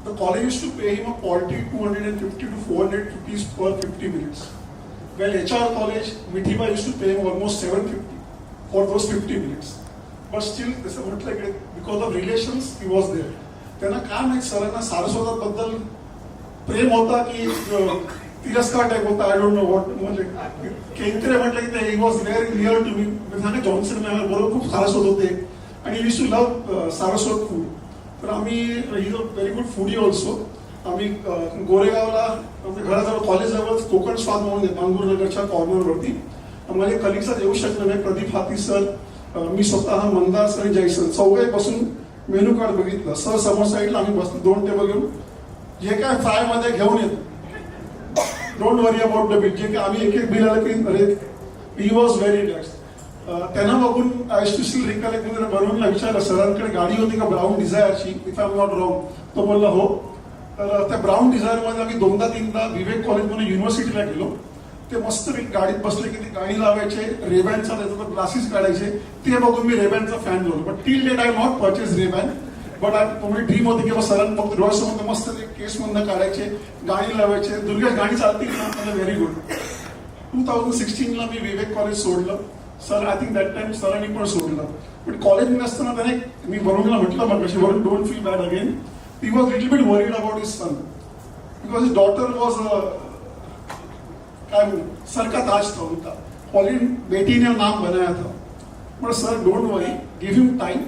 The college use to pay him 250 to 400 rupees per 50 minutes. Well, HR college, Mithiba used to pay him almost 750 for those 50 minutes. But still, because of relations, he was there. त्यांना काय माहित सरांना सारस्वताबद्दल प्रेम होता की तिरस्कार टाईप होता, I don't know what. म्हणजे केंकरे म्हटलं की he was very near to me. सांगा जॉन्सन मॅम बरोबर खूप सारस्वत होते आणि use to love Saraswat food. तर आम्ही is a very good foodie also. आम्ही गोरेगावला आमच्या घराजवळ कॉलेजजवळ कोकण स्वाद म्हणून आहे मांगूरनगरच्या कॉर्नरवरती. माझे कलिग्स येऊ शकले नाही, प्रदीप हाती सर, मी स्वतः, मंदार सर आणि जयसन चौघे बसून मेनू कार्ड बघितलं. सर समोर साईडला आम्ही बसलो 2 टेबल घेऊन, जे काय फ्राय मध्ये घेऊन येतो, don't worry about the bill. जे काय आम्ही एक बिल आलं की अरे ही वॉज व्हेरी रिलॅक्स. त्यांना बघून आय टू स्टील रिकलेक्ट मध्ये बनवून विचारलं सरांकडे गाडी होती का ब्राऊन डिझायरची, if I am not wrong. तो बोलला हो. तर त्या ब्राऊन डिझायरमध्ये आम्ही 2दा-3दा विवेक कॉलेजमध्ये युनिव्हर्सिटीला गेलो. ते मस्त गाडीत बसले की ते गाणी लावायचे, रेबॅनचा त्याचा ग्लासेस काढायचे, ते बघून मी रेबॅनचा फॅन झालो. But till date I not purchase Ray-Ban. But तुम्ही ड्रीम होते की सरांना फक्त डोळ्यासमोर मस्त ते केसमधनं काढायचे, गाणी लावायचे. दुर्गेश गाणी चालतील ना, व्हेरी गुड. 2016ला मी विवेक कॉलेज सोडलं. Sir I think that time सरांनी पण सोडलं. पण कॉलेजमध्ये असताना त्याने मी वरुणला म्हटलं मग कशी Varun don't feel bad again. He was a little bit worried about his son because his daughter was sir का ताज था उनका, पॉलिन बेटी ने नाम बनाया था. But sir don't worry, give him time.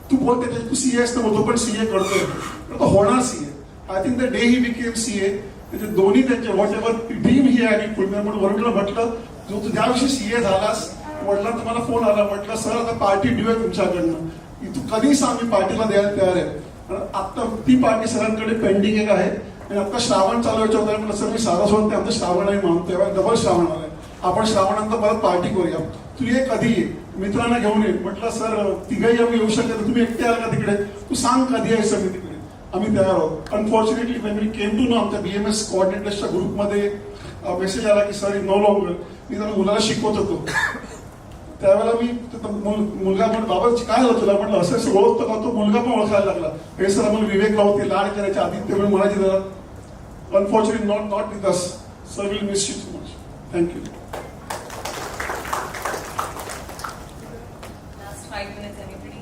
तू बोलते तू CA असतं, तो पण CA करतोय, तो होणार CA. I think the day he became CA, त्याचे दोन्ही त्यांचे व्हॉट एव्हर ड्रीम ही आहे फुलमेर. म्हणून वरुणला म्हटलं जो तू ज्या दिवशी CA झालास, वडिलांचा मला फोन आला, म्हटलं सर आता पार्टी ड्यू आहे तुमच्याकडनं, तू कधी सांग, मी पार्टीला द्यायला तयार आहे. आता ती पार्टी सरांकडे पेंडिंग एक आहे. आणि आता श्रावण चालू व्हायचं होतं, म्हटलं सर मी सारस्वत ते आमचं श्रावण आहे मानतोय, डबल श्रावण आलाय, आपण श्रावणानंतर परत पार्टी करूया, तू ये कधी ये, मित्रांना घेऊन ये. म्हटलं सर तिघही आम्ही येऊ शकतो, तुम्ही एकटे आला का तिकडे, तू सांग कधी आहे सर मी तिकडे, आम्ही तयार आहोत. Unfortunately when we came to know आमच्या BMS कोऑर्डिनेटर्सच्या ग्रुपमध्ये मेसेज आला की सर नो लॉंगर. मी त्याला मुलाला शिकवत होतो. त्यावेळेला मी मुलगा म्हणून बाबा काय होतं तुला, म्हटलं असं असं ओळखतो का, तो मुलगा पण ओळखायला लागला. हे सर आम्हाला विवेक रावते लाड करायच्या आदित्य वेळ म्हणायचे जरा. Unfortunately not with us. Sir will miss you so much. Thank you. Last 5 minutes, anybody?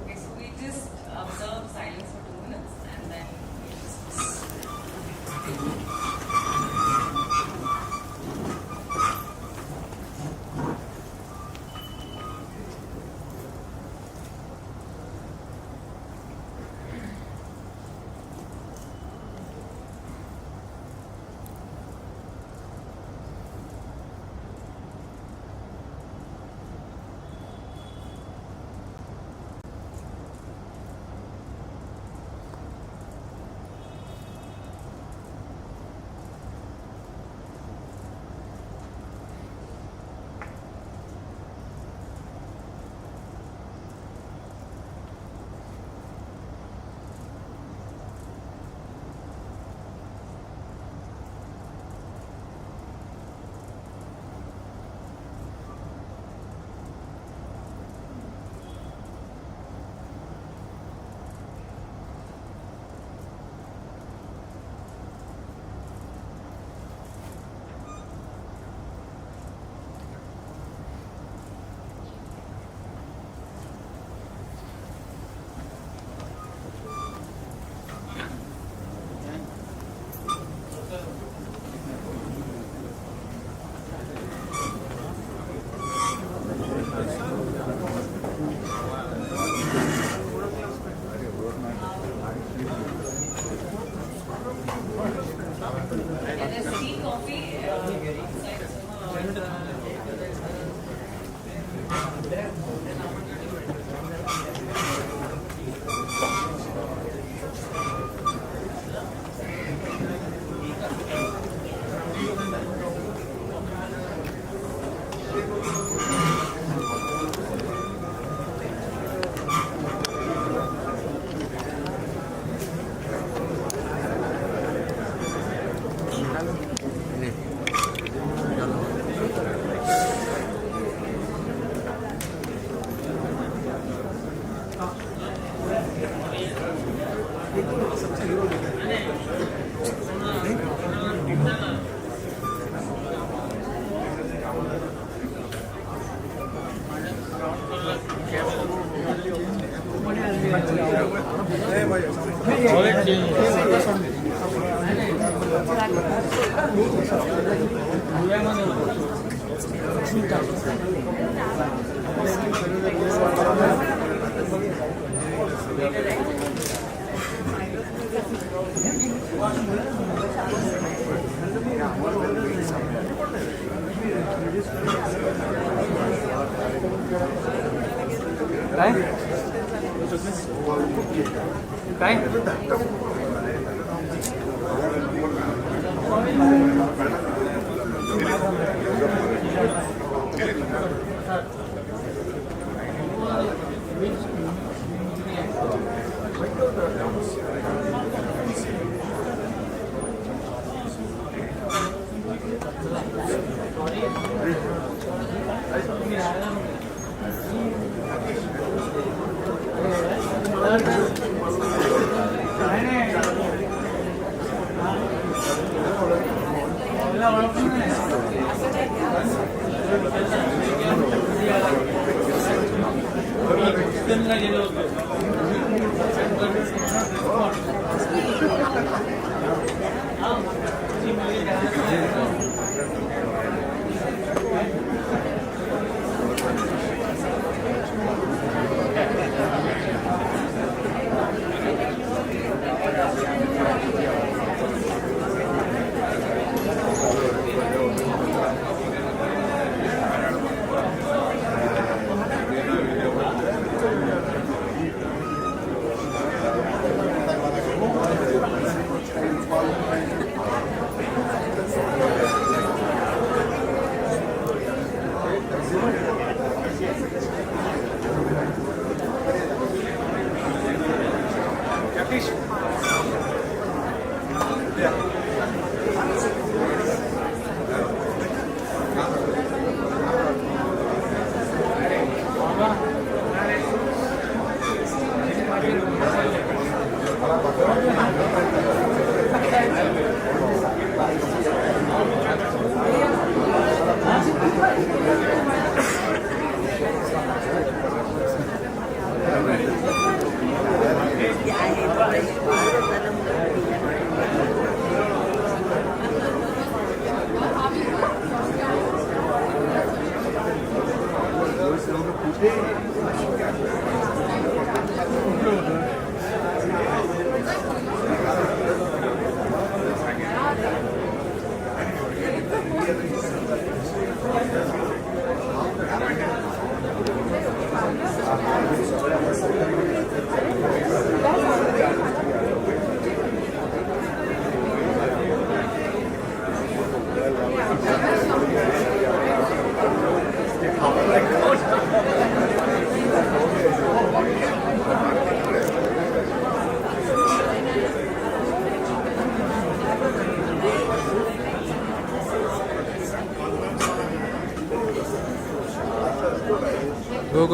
Okay, so we just observe silence for 2 minutes and then we discuss. tea, coffee,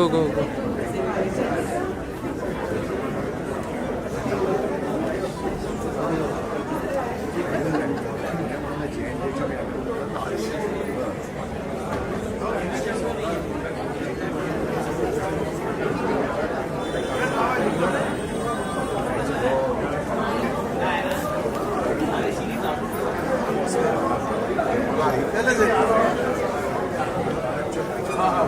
go. हा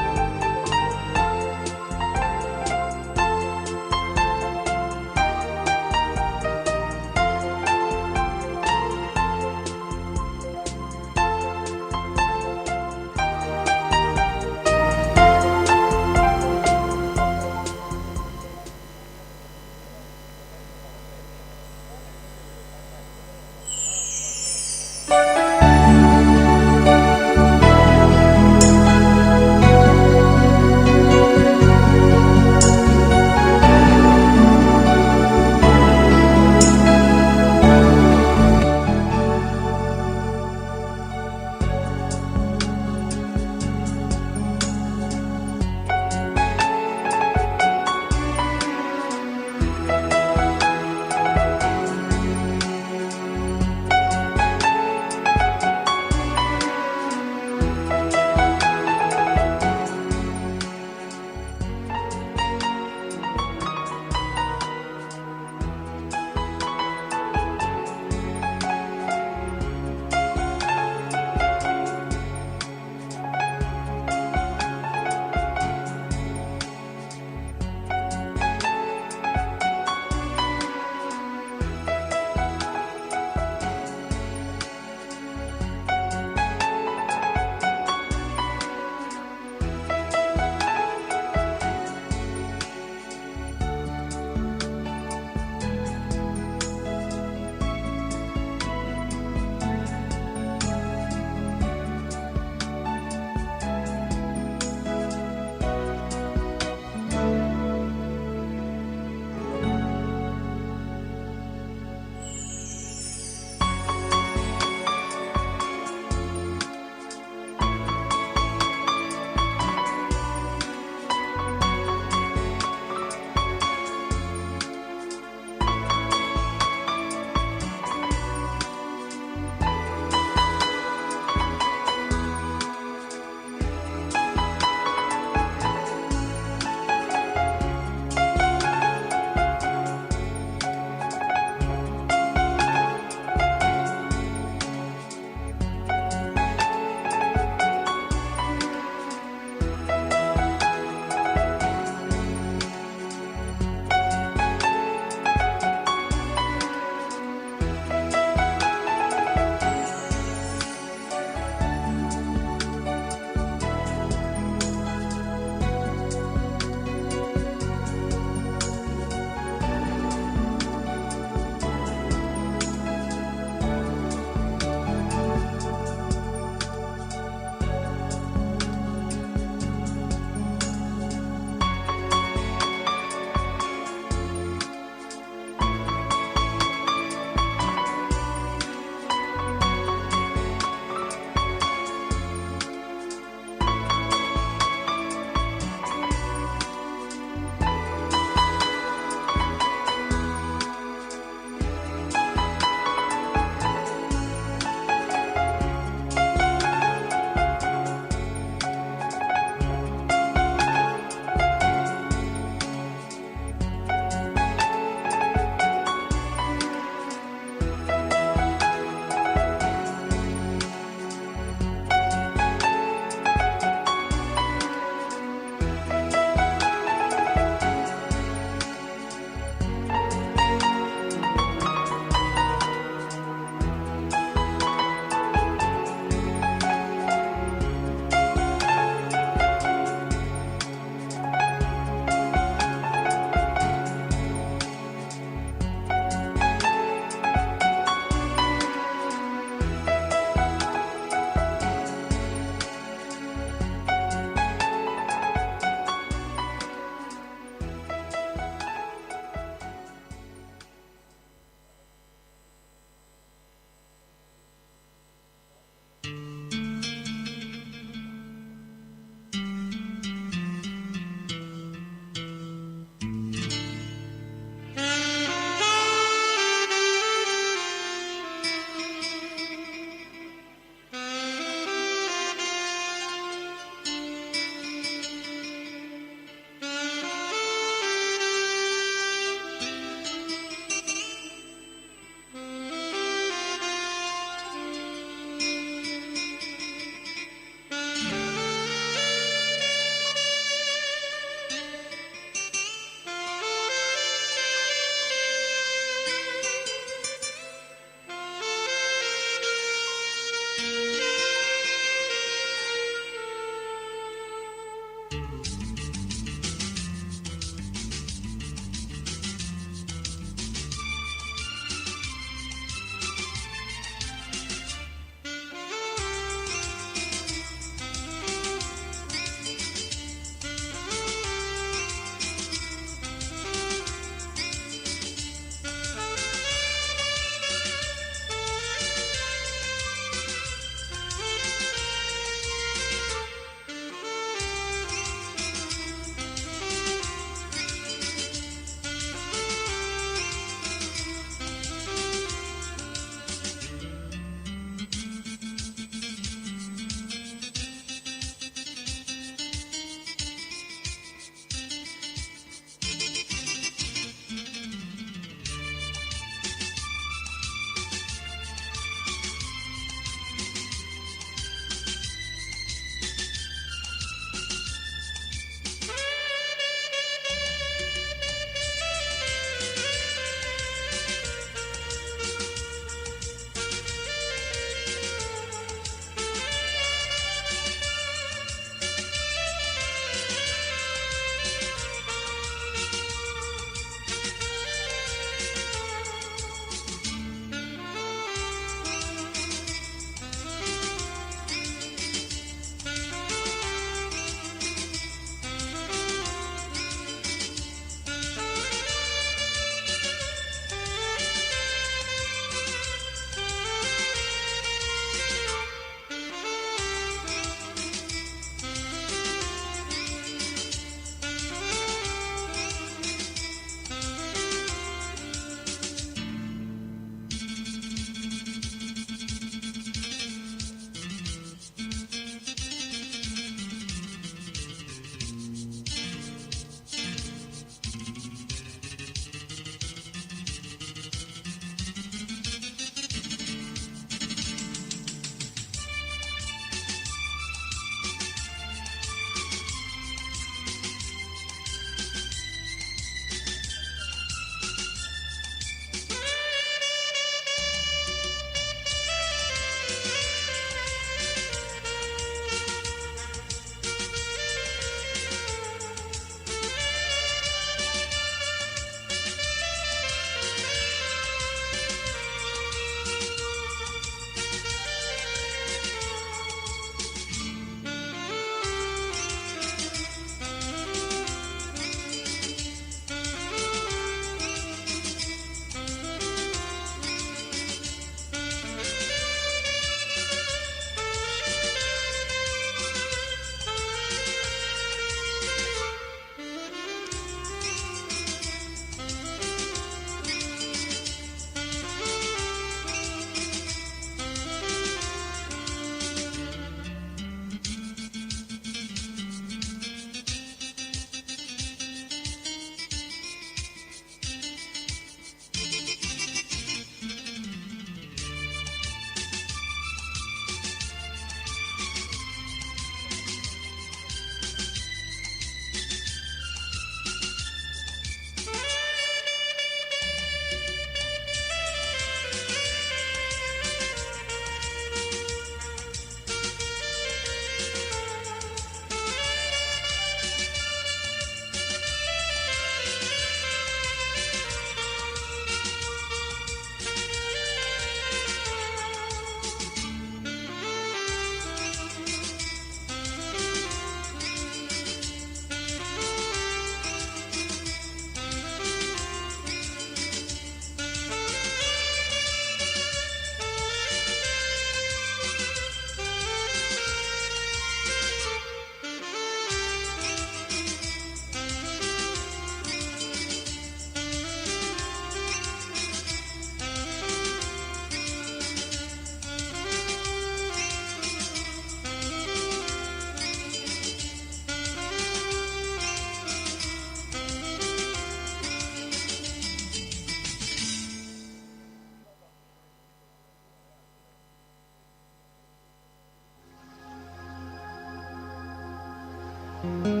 you.